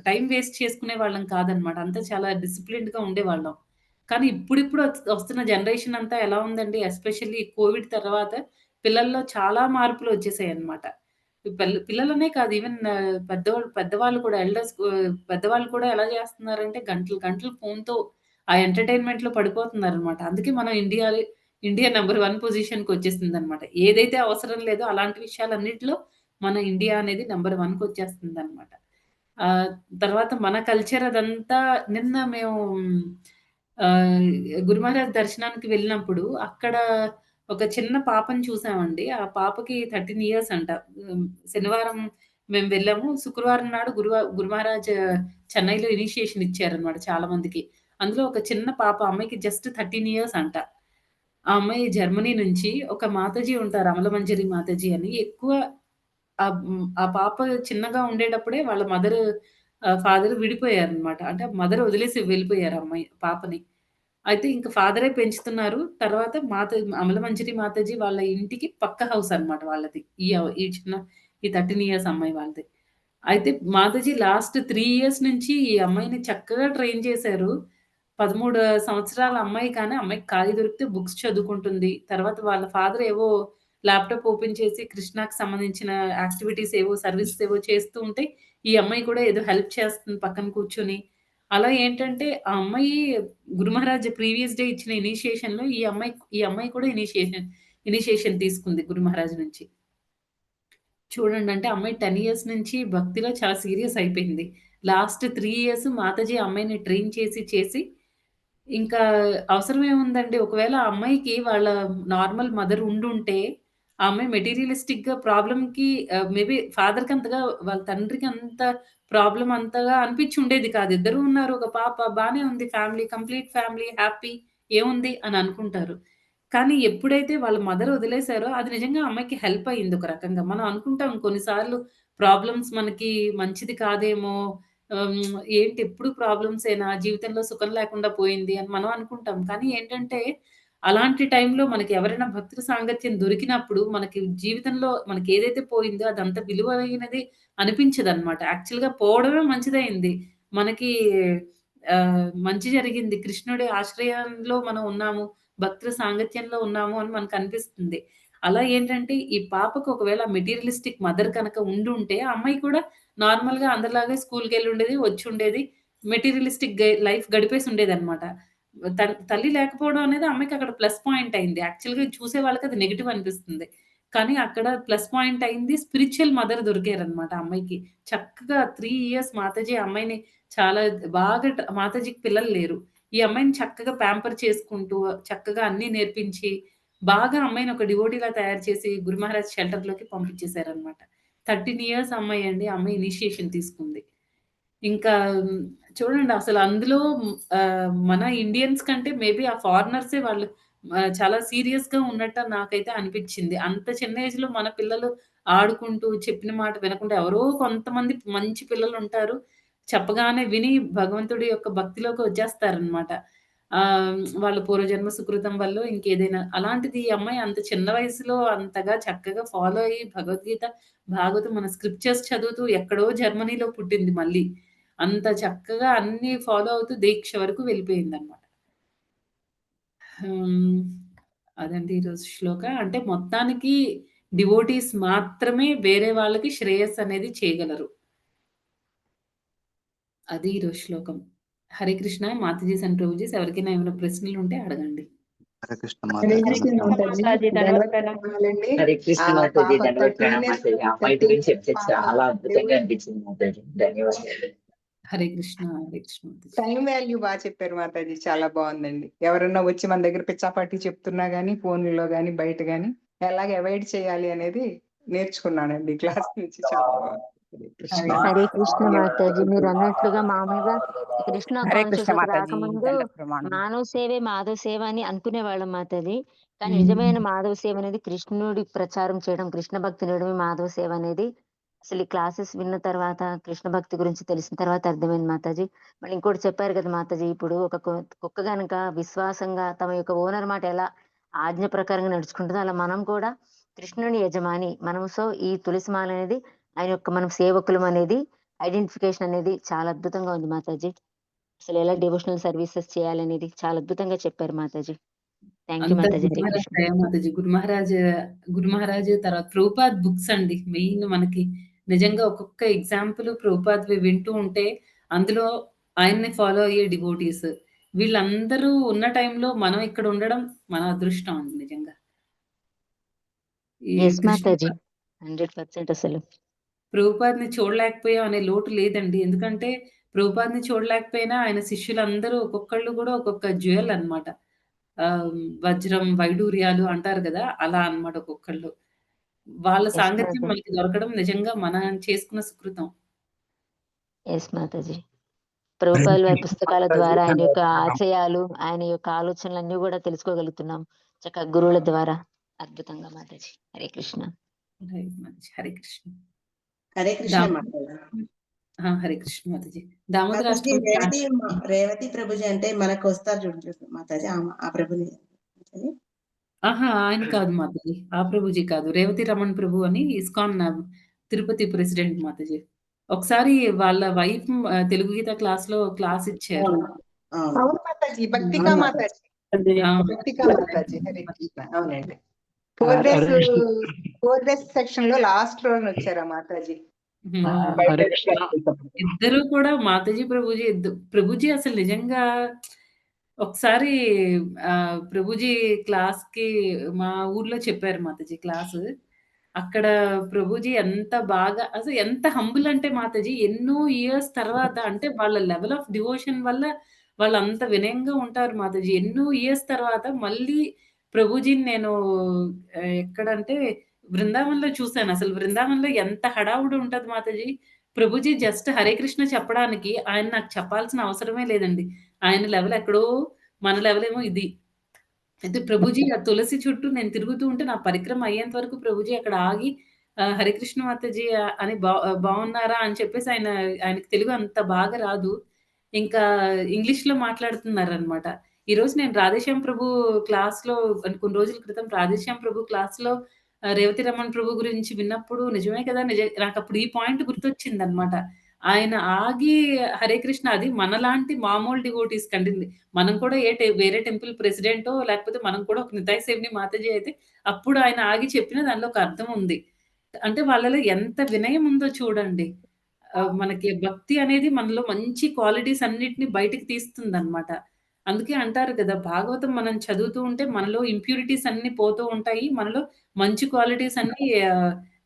టైమ్ వేస్ట్ చేసుకునేవాళ్ళం కాదనమాట. అంతా చాలా డిసిప్లిన్డ్‌గా ఉండేవాళ్ళం. కానీ ఇప్పుడిప్పుడు వస్తున్న జనరేషన్ అంతా ఎలా ఉందండి, ఎస్పెషల్లీ కోవిడ్ తర్వాత పిల్లల్లో చాలా మార్పులొచ్చేసాయన్నమాట. పిల్లలనే కాదు, ఈవెన్ పెద్దవాళ్ళు కూడా పెద్దవాళ్ళు కూడా ఎలా చేస్తున్నారంటే గంటలు, గంటలు ఫోన్‌తో ఆ ఎంటర్‌టైన్‌మెంట్‌లో పడిపోతున్నారనమాట. అందుకే మనం ఇండియా నంబర్ 1 పొజిషన్‌కొచ్చేసిందనమాట. ఏదైతే అవసరం లేదో అలాంటి విషయాలన్నిటిలో మన ఇండియా అనేది నంబర్ 1 ఆహ్, తర్వాత మన కల్చర్ అదంతా నిన్న మేము ఆహ్, గురు మహారాజ్ దర్శనానికి వెళ్ళినప్పుడు అక్కడ ఒక చిన్న పాపని చూసామండి. ఆ పాపకి 13 ఇయర్స్ అంట. శనివారం మేము వెళ్ళాము. శుక్రవారం నాడు గురు మహారాజ్ చెన్నైలో ఇనిషియేషన్ ఇచ్చారనమాట చాలా మందికి. అందులో ఒక చిన్న పాప, అమ్మాయికి జస్ట్ 13 ఇయర్స్ అంట. ఆ అమ్మాయి జర్మనీ నుంచి ఒక మాతాజీ ఉంటారు. అమలమంజరి మాతాజీ అని. ఆ పాప చిన్నగా ఉండేటప్పుడే వాళ్ళ ఫాదర్ విడిపోయారనమాట. అంటే మదర్ వదిలేసి వెళ్ళిపోయారు పాపని. అయితే ఇంక ఫాదరే పెంచుతున్నారు. తర్వాత అమలమంజరి మాతాజీ వాళ్ళ ఇంటికి పక్క హౌస్ అనమాట వాళ్ళది. ఈ 13 ఇయర్స్ అమ్మాయి వాళ్ళది. అయితే మాతాజీ లాస్ట్ 3 ఇయర్స్ నుంచి ఈ అమ్మాయిని చక్కగా ట్రైన్ చేశారు. 13 సంవత్సరాల అమ్మాయి, కానీ అమ్మాయికి ఖాళీ దొరికితే బుక్స్ చదువుకుంటుంది. తర్వాత వాళ్ళ ఫాదర్ ఏవో ల్యాప్‌టాప్ ఓపెన్ చేసి కృష్ణాకి సంబంధించిన యాక్టివిటీస్ ఏవో, సర్వీసెస్ ఏవో చేస్తూ ఉంటే, ఈ అమ్మాయి కూడా ఏదో హెల్ప్ చేస్తుంది పక్కన కూర్చొని. అలా ఏంటంటే ఆ అమ్మాయి గురు మహారాజ్ ప్రీవియస్ డే ఇచ్చిన ఇనిషియేషన్‌లో ఈ అమ్మాయి కూడా ఇనిషియేషన్ తీసుకుంది గురు మహారాజ్ నుంచి. చూడండి, అంటే అమ్మాయి 10 ఇయర్స్ నుంచి భక్తిలో చాలా సీరియస్ అయిపోయింది. లాస్ట్ 3 ఇయర్స్ మాతాజీ ఆ అమ్మాయిని ట్రైన్ చేసి ఇంకా అవసరమేముందండి? ఒకవేళ ఆ అమ్మాయికి వాళ్ళ నార్మల్ మదర్ ఉండుంటే, ఆ అమ్మాయి మెటీరియలిస్టిక్‌గా ప్రాబ్లమ్‌కి మేబీ ఫాదర్‌కి అంతగా, వాళ్ళ తండ్రికి అంత ప్రాబ్లమ్ అంతగా అనిపిచ్చి ఉండేది కాదు. ఇద్దరు ఉన్నారు. ఒక పాప బానే ఉంది. ఫ్యామిలీ, కంప్లీట్ ఫ్యామిలీ, హ్యాపీ, ఏముంది అని అనుకుంటారు. కానీ ఎప్పుడైతే వాళ్ళ మదర్ వదిలేసారో, అది నిజంగా ఆ అమ్మాయికి హెల్ప్ అయింది ఒక రకంగా. మనం అనుకుంటాం కొన్నిసార్లు ప్రాబ్లమ్స్ మనకి మంచిది కాదేమో, ఏంటి ఎప్పుడు ప్రాబ్లమ్సేనా, జీవితంలో సుఖం లేకుండా పోయింది అని మనం అనుకుంటాం. కానీ ఏంటంటే, అలాంటి టైంలో మనకి ఎవరైనా భక్తుల సాంగత్యం దొరికినప్పుడు, మనకి జీవితంలో మనకేదైతే పోయిందో అదంత విలువైనది అనిపించదనమాట. యాక్చువల్‌గా పోవడమే మంచిదయింది. మనకి మంచి జరిగింది. కృష్ణుడి ఆశ్రయంలో మనం ఉన్నాము. భక్తుల సాంగత్యంలో ఉన్నాము అని మనకనిపిస్తుంది. అలా ఏంటంటే, ఈ పాపకు ఒకవేళ మెటీరియలిస్టిక్ మదర్ కనుక ఉండుంటే, ఆ అమ్మాయి కూడా నార్మల్‌గా అందరిలాగే స్కూలుకెళ్ళుండేది, వచ్చుండేది. Materialistic life గడిపేసుండేదనమాట. తల్లి లేకపోవడం అనేది ఆ అమ్మాయికి అక్కడ ప్లస్ పాయింట్ అయింది. యాక్చువల్‌గా చూసే వాళ్ళకి అది నెగెటివ్ అనిపిస్తుంది. కానీ అక్కడ ప్లస్ పాయింట్ అయింది. స్పిరిచ్యువల్ మదర్ దొరికారనమాట ఆ అమ్మాయికి. చక్కగా 3 ఇయర్స్ మాతాజీ ఆ అమ్మాయిని చాలా బాగా మాతాజీకి పిల్లలు లేరు. ఈ అమ్మాయిని చక్కగా ప్యాంపర్ చేసుకుంటూ, చక్కగా అన్నీ నేర్పించి, బాగా అమ్మాయిని ఒక డివోటీలా తయారు చేసి గురు మహారాజ్ షెల్టర్‌లోకి పంపించేసారనమాట. 13 ఇయర్స్ అమ్మాయండి. ఆ అమ్మాయి ఇనిషియేషన్ తీసుకుంది. ఇంకా చూడండి అసలు అందులో మన ఇండియన్స్ కంటే మేబీ ఆ ఫారినర్సే వాళ్ళు చాలా సీరియస్‌గా ఉన్నట్టు నాకైతే అనిపిచ్చింది. అంత చిన్న ఏజ్‌లో మన పిల్లలు ఆడుకుంటూ, చెప్పిన మాట వినకుండా, ఎవరో కొంతమంది మంచి పిల్లలుంటారు. చెప్పగానే విని భగవంతుడి యొక్క భక్తిలోకి వచ్చేస్తారనమాట. వాళ్ళ పూర్వజన్మ సుకృతం వల్లో ఇంకేదైనా. అలాంటిది ఈ అమ్మాయి అంత చిన్న వయసులో అంతగా చక్కగా ఫాలో అయ్యి భగవద్గీత, భాగవతం, మన స్క్రిప్చర్స్ చదువుతూ ఎక్కడో జర్మనీలో పుట్టింది మళ్ళీ. అంత చక్కగా అన్నీ ఫాలో అవుతూ దీక్ష వరకు వెళ్ళిపోయిందనమాట. హ్మ్. అదండి ఈరోజు శ్లోక. అంటే మొత్తానికి డివోటీస్ మాత్రమే వేరే వాళ్ళకి శ్రేయస్సు అనేది చేయగలరు. అది ఈరోజు శ్లోకం. హరే కృష్ణ మాతాజీ అండ్ ప్రభుజీస్. ఎవరికైనా ఏమైనా ప్రశ్నలు ఉంటే అడగండి. హరే కృష్ణ హరే మాతాజీ. కృష్ణ మాతాజీ, ధన్యవాదాలు ప్రణామాలండి. హరే కృష్ణ ఆ మాతాజీ, పాప ధన్యవాదాలు 13 మాతాజీ. years ఆ అమ్మాయి గురించి చెప్తే పాప చాలా అద్భుతంగా అనిపించింది మాతాజీ. ధన్యవాదాలు. హరే కృష్ణ మాతాజీ. టైం వాల్యూ బాగా చెప్పారు మాతాజీ, చాలా బాగుందండి. ఎవరన్నా వచ్చి మన దగ్గర పిచ్చాపాటి చెప్తున్నా గానీ, ఫోన్లలో గానీ, బయట గానీ ఎలాగ అవాయిడ్ చేయాలి అనేది నేర్చుకున్నానండి క్లాస్ నుంచి. చాలా బాగుంది. హరే కృష్ణ. హరే కృష్ణ మాతాజీ, మీరు అన్నట్లుగా మామూలుగా ఈ కృష్ణ హరే కృష్ణ కాన్షియస్లోకి మాతాజీ, రాకముందు దండ ప్రమాణం. మానవ సేవే మాధవ సేవ అని అనుకునేవాళ్ళం మాతాజీ. కానీ మ్మ్. నిజమైన మాధవ సేవ అనేది కృష్ణుడి ప్రచారం చేయడం, కృష్ణ భక్తి నేడమే మాధవ సేవ అనేది అసలు ఈ క్లాసెస్ విన్న తర్వాత, కృష్ణ భక్తి గురించి తెలిసిన తర్వాత అర్థమైంది మాతాజీ. మళ్ళీ ఇంకోటి చెప్పారు కదా మాతాజీ, ఇప్పుడు ఒక కుక్క గనక విశ్వాసంగా తమ యొక్క ఓనర్ మాట ఎలా ఆజ్ఞ ప్రకారంగా నడుచుకుంటుందో, అలా మనం కూడా కృష్ణుని యజమాని మనం. సో ఈ తులసిమాల అనేది ఆయన యొక్క మనం సేవకులం అనేది ఐడెంటిఫికేషన్ అనేది చాలా అద్భుతంగా ఉంది మాతాజీ. అసలు ఎలా డివోషనల్ సర్వీసెస్ చేయాలనేది చాలా అద్భుతంగా చెప్పారు మాతాజీ. థ్యాంక్ యూ అంతా మాతాజీ. హరే గురుమహారాజ్ కృష్ణ. దయ మాతాజీ. గురుమహారాజ్ తర్వాత ప్రభుపాద్ బుక్స్ అండి మెయిన్. మనకి నిజంగా ఒక్కొక్క ఎగ్జాంపుల్ ప్రభుపాద్ వింటూ ఉంటే అందులో ఆయన్ని ఫాలో అయ్యే డివోటీస్ వీళ్ళందరూ ఉన్న టైంలో మనం ఇక్కడ ఉండడం మన అదృష్టం అండి నిజంగా. ఈ ఎస్ కృష్ణ మాతాజీ, 100% అసలు. ప్రభుపాద్ని చూడలేకపోయాం అనే లోటు లేదండి. ఎందుకంటే ప్రభుపాద్ని చూడలేకపోయినా ఆయన శిష్యులందరూ ఒక్కొక్కళ్ళు కూడా ఒక్కొక్క జ్యువెల్ అన్నమాట. వజ్రం, వైడూర్యాలు అంటారు కదా! అలా అన్నమాట ఒక్కొక్కళ్ళు. వాళ్ళ ఎస్ సాంగత్యం మాతాజీ. మనకి దొరకడం నిజంగా మనం చేసుకున్న సుకృతం. ఎస్ మాతాజీ. ప్రభుపాల్ వారి పుస్తకాల ద్వారా ఆయన యొక్క ఆశయాలు, ఆయన యొక్క ఆలోచనలు అన్ని కూడా తెలుసుకోగలుగుతున్నాం చక్కగా గురువుల ద్వారా. అద్భుతంగా మాతాజీ. హరే కృష్ణ. రైట్ మాతాజీ. హరే కృష్ణ. హరే కృష్ణ దామ్ మాతాజీ. హరే కృష్ణ మాతాజీ. మాతాజీ, దామోదరాష్టమి రేవతి ప్రభుజీ అంటే మనకు వస్తారు చూడండి మాతాజీ, ఆ ప్రభుని మాతాజీ. ఆయన కాదు మాతాజీ. ఆ ప్రభుజీ కాదు. రేవతి రమణ్ ప్రభు అని ఇస్కాన్ తిరుపతి ప్రెసిడెంట్ మాతాజీ. ఒకసారి వాళ్ళ వైఫ్ తెలుగు గీత క్లాస్‌లో క్లాస్ ఇచ్చారు. అవును మాతాజీ, భక్తికా అవును మాతాజీ, ఆ! భక్తికా మాతాజీ. హరే కృష్ణ. అవునండి. 4 డేస్ సెక్షన్ లో లాస్ట్ రోజు వచ్చారా మాతాజీ? హ్మ్. హరే కృష్ణ. ఇద్దరు కూడా మాతాజీ, ప్రభుజీ అసలు నిజంగా ఒకసారి ప్రభుజీ క్లాస్‌కి మా ఊర్లో చెప్పారు మాతాజీ క్లాసు. అక్కడ ప్రభుజీ ఎంత బాగా అసలు ఎంత హంబుల్ అంటే మాతాజీ ఎన్నో ఇయర్స్ తర్వాత అంటే వాళ్ళ లెవెల్ ఆఫ్ డివోషన్ వల్ల వాళ్ళంత వినయంగా ఉంటారు మాతాజీ. ఎన్నో ఇయర్స్ తర్వాత మళ్ళీ ప్రభుజీని నేను ఎక్కడంటే బృందావన్‌లో చూసాను. అసలు బృందావన్‌లో ఎంత హడావుడి ఉంటది మాతాజీ. ప్రభుజీ జస్ట్ హరే కృష్ణ చెప్పడానికి ఆయన నాకు చెప్పాల్సిన అవసరమే లేదండి. ఆయన లెవెల్ ఎక్కడో, మన లెవెల్ ఏమో ఇది. అయితే ప్రభుజీ ఆ తులసి చుట్టూ నేను తిరుగుతూ ఉంటే నా పరిక్రమ అయ్యేంత వరకు ప్రభుజీ అక్కడ ఆగి హరే కృష్ణ మాతాజీ అని బావున్నారా అని చెప్పేసి ఆయనకి తెలుగు అంత బాగా రాదు. ఇంకా ఇంగ్లీష్‌లో మాట్లాడుతున్నారనమాట. ఈరోజు నేను రాధేశ్యామ్ ప్రభు క్లాస్‌లో కొన్ని రోజుల క్రితం రాధేశ్యామ్ ప్రభు క్లాస్‌లో రేవతి రమణ్ ప్రభు గురించి విన్నప్పుడు నిజమే కదా! నాకప్పుడు ఈ పాయింట్ గుర్తొచ్చిందనమాట. ఆయన ఆగి హరే కృష్ణ అది మనలాంటి మామూలు డివోటీస్ కండి. మనం కూడా వేరే టెంపుల్ ప్రెసిడెంటో లేకపోతే మనం కూడా ఒక నితాయ్ సేవని మాతాజీ అయితే అప్పుడు ఆయన ఆగి చెప్పిన దానిలో ఒక అర్థం ఉంది. అంటే వాళ్ళలో ఎంత వినయం ఉందో చూడండి. మనకి భక్తి అనేది మనలో మంచి క్వాలిటీస్ అన్నిటిని బయటికి తీస్తుందనమాట. అందుకే అంటారు కదా! భాగవతం మనం చదువుతూ ఉంటే మనలో ఇంప్యూరిటీస్ అన్నీ పోతూ ఉంటాయి. మనలో మంచి క్వాలిటీస్ అన్నీ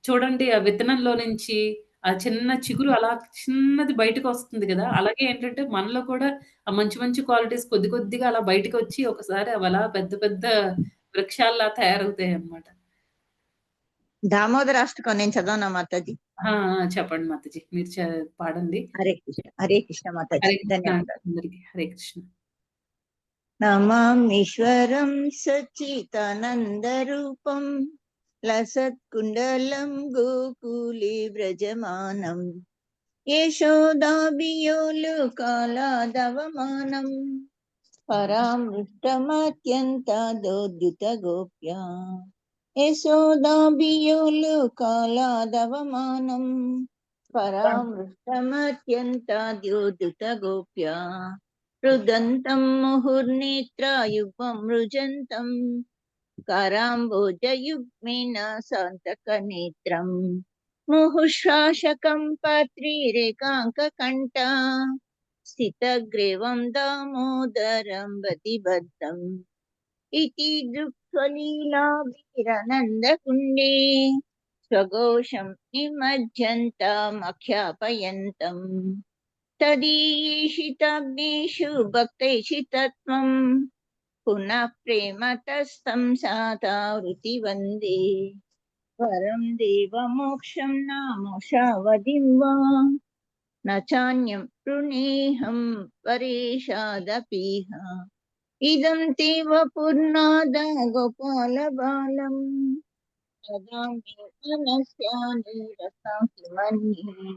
చూడండి ఆ విత్తనంలో నుంచి ఆ చిన్న చిగురు అలా చిన్నది బయటకొస్తుంది గదా! అలాగే ఏంటంటే మనలో కూడా ఆ మంచి మంచి క్వాలిటీస్ కొద్ది కొద్దిగా అలా బయటకొచ్చి ఒకసారి అవలా పెద్ద పెద్ద వృక్షాల్లా తయారవుతాయన్నమాట. దామోదరాష్టకం నేను చదవనా మాతాజీ? చెప్పండి మాతాజీ. మీరు పాడండి. హరే కృష్ణ మాతాజీ, హరే కృష్ణ ధన్యవాదాలు. అందరికి. హరే కృష్ణ. నమామీశ్వరం సచ్చితానందరూపం లసత్కుండలం గోకులే వ్రజమానం యశోదాభియోలు కాలాదవమానం పరామృష్టమత్యంత దోద్యుత గోప్యా యశోదాభియోలు కాలాదవమానం పరామృష్టమత్యంత ద్యోద్యుత గోప్యా రుదంతం ముహుర్నేత్రాయుగ్మం మృజంతం కరాంబోజయుగ్మేన సాంతకనేత్రం ముహుశ్వాసకం పత్రీరేకాంకకంఠ स्थितग्रीवं दामोदरं बतिबद्धम् इति दृक्त्वलीलाभिरनन्दकुण्डे स्वघोषं निमज्जन्तमख्यापयन्तम् तदीशिताग्नेषु भक्तैषितत्वं पुनः प्रेमतस्तं सातावृति वन्दे परं देवमोक्षं नामोषावधिं वा न चान्यं वृणेऽहं परेशादपीह इदं ते वपुर्नाद गोपालबालम् सदा मे मनस्यानि रसां किमन्ये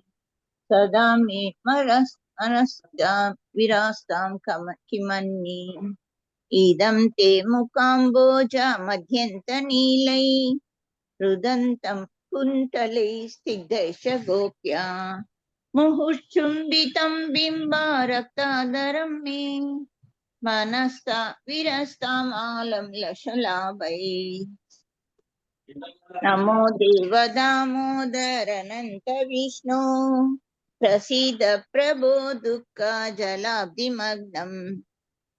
सदा मे मनस्तां विरास्तां किमन्ये इदं ते मुकाम्बोजमध्यन्तनीलै रुदन्तं कुन्तलै स्निग्धैश्च गोप्या मुहुश्चुम्बितं बिम्बारक्तादरं मे मनस्ता विरस्तामालं लशलाभै नमो देवदामोदरनन्त विष्णु प्रसीद प्रभो दुःखजलाब्धिमग्नं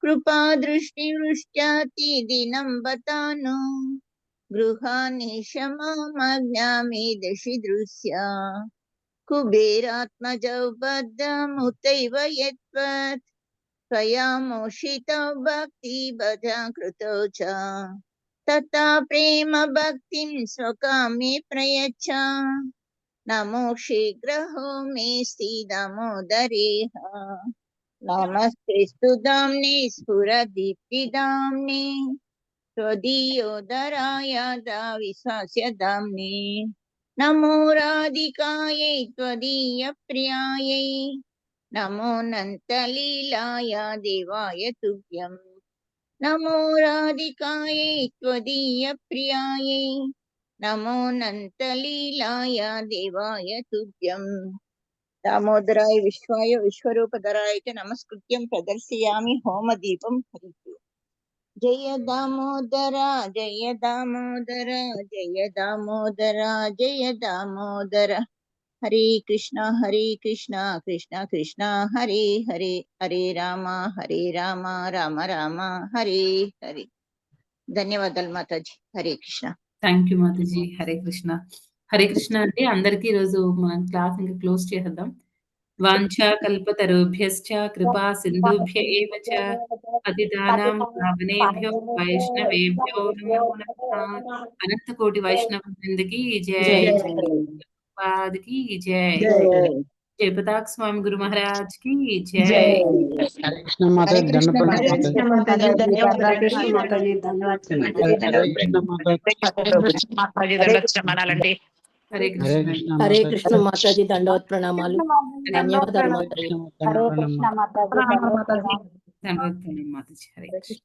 कृपादृष्टिवृष्ट्याति दिनं बतानु गृहाणि क्षमामज्ञामेदशि दृश्या कुबेरात्मजौ बद्धमुतैव यत्त्वत् त्वया मोषितो भक्तिभजा कृतो च तथा प्रेम भक्तिं स्वकामे प्रयच्छ नमो शीघ्रहो मेऽस्ति दामोदरेह नमस्ते स्तुदाम्ने स्फुरदीप्तिदाम्ने त्वदीयोदराय विश्वास्य दाम्ने नमो राधिकायै त्वदीयप्रियायै नमो नन्तलीलाय देवाय तुभ्यं नमो राधिकायै त्वदीयप्रियायै नमो नन्तलीलाय देवाय तुभ्यं दामोदराय विश्वाय विश्वरूपधराय च नमस्कृत्यं प्रदर्शयामि होमदीपं हरिः जय दामोदर जय दामोदर जय दामोदर जय दामोदर हरे कृष्ण कृष्ण कृष्ण हरे हरे हरे राम राम राम हरे हरे ధన్యవాదాలు మాతాజీ హరే కృష్ణ థ్యాంక్ యూ మాతాజీ. హరే కృష్ణ. హరే కృష్ణ అండి. అందరికీ ఈరోజు మనం క్లాస్ ఇంకా క్లోజ్ చేసేద్దాం. వాంఛా కల్పతరుభ్యశ్చ కృపా సింధుభ్య ఏవ చ పతితానాం పావనేభ్యో వైష్ణవేభ్యో నమో నమః. అనంత కోటి వైష్ణవ బృందకి జై. పాదకి జై. జయపతాక్ స్వామి గురు మహారాజ్ కి జై. హరే కృష్ణ మాతాజీ దండపండి మాతాజీ. ధన్యవాదాలు కృష్ణ మాతాజీ ధన్యవాదాలు. హరే కృష్ణ మాతాజీ. హరే హరే కృష్ణ. కృష్ణ హరే మాతాజీ. కృష్ణ మాతాజీ దండవత్ ప్రణామాలు. ధన్యవాదాలు మాతాజీ. హరే కృష్ణ మాతాజీ దండవత్ ప్రణామాలు. ధన్యవాదాలు మాతాజీ. హరే కృష్ణ.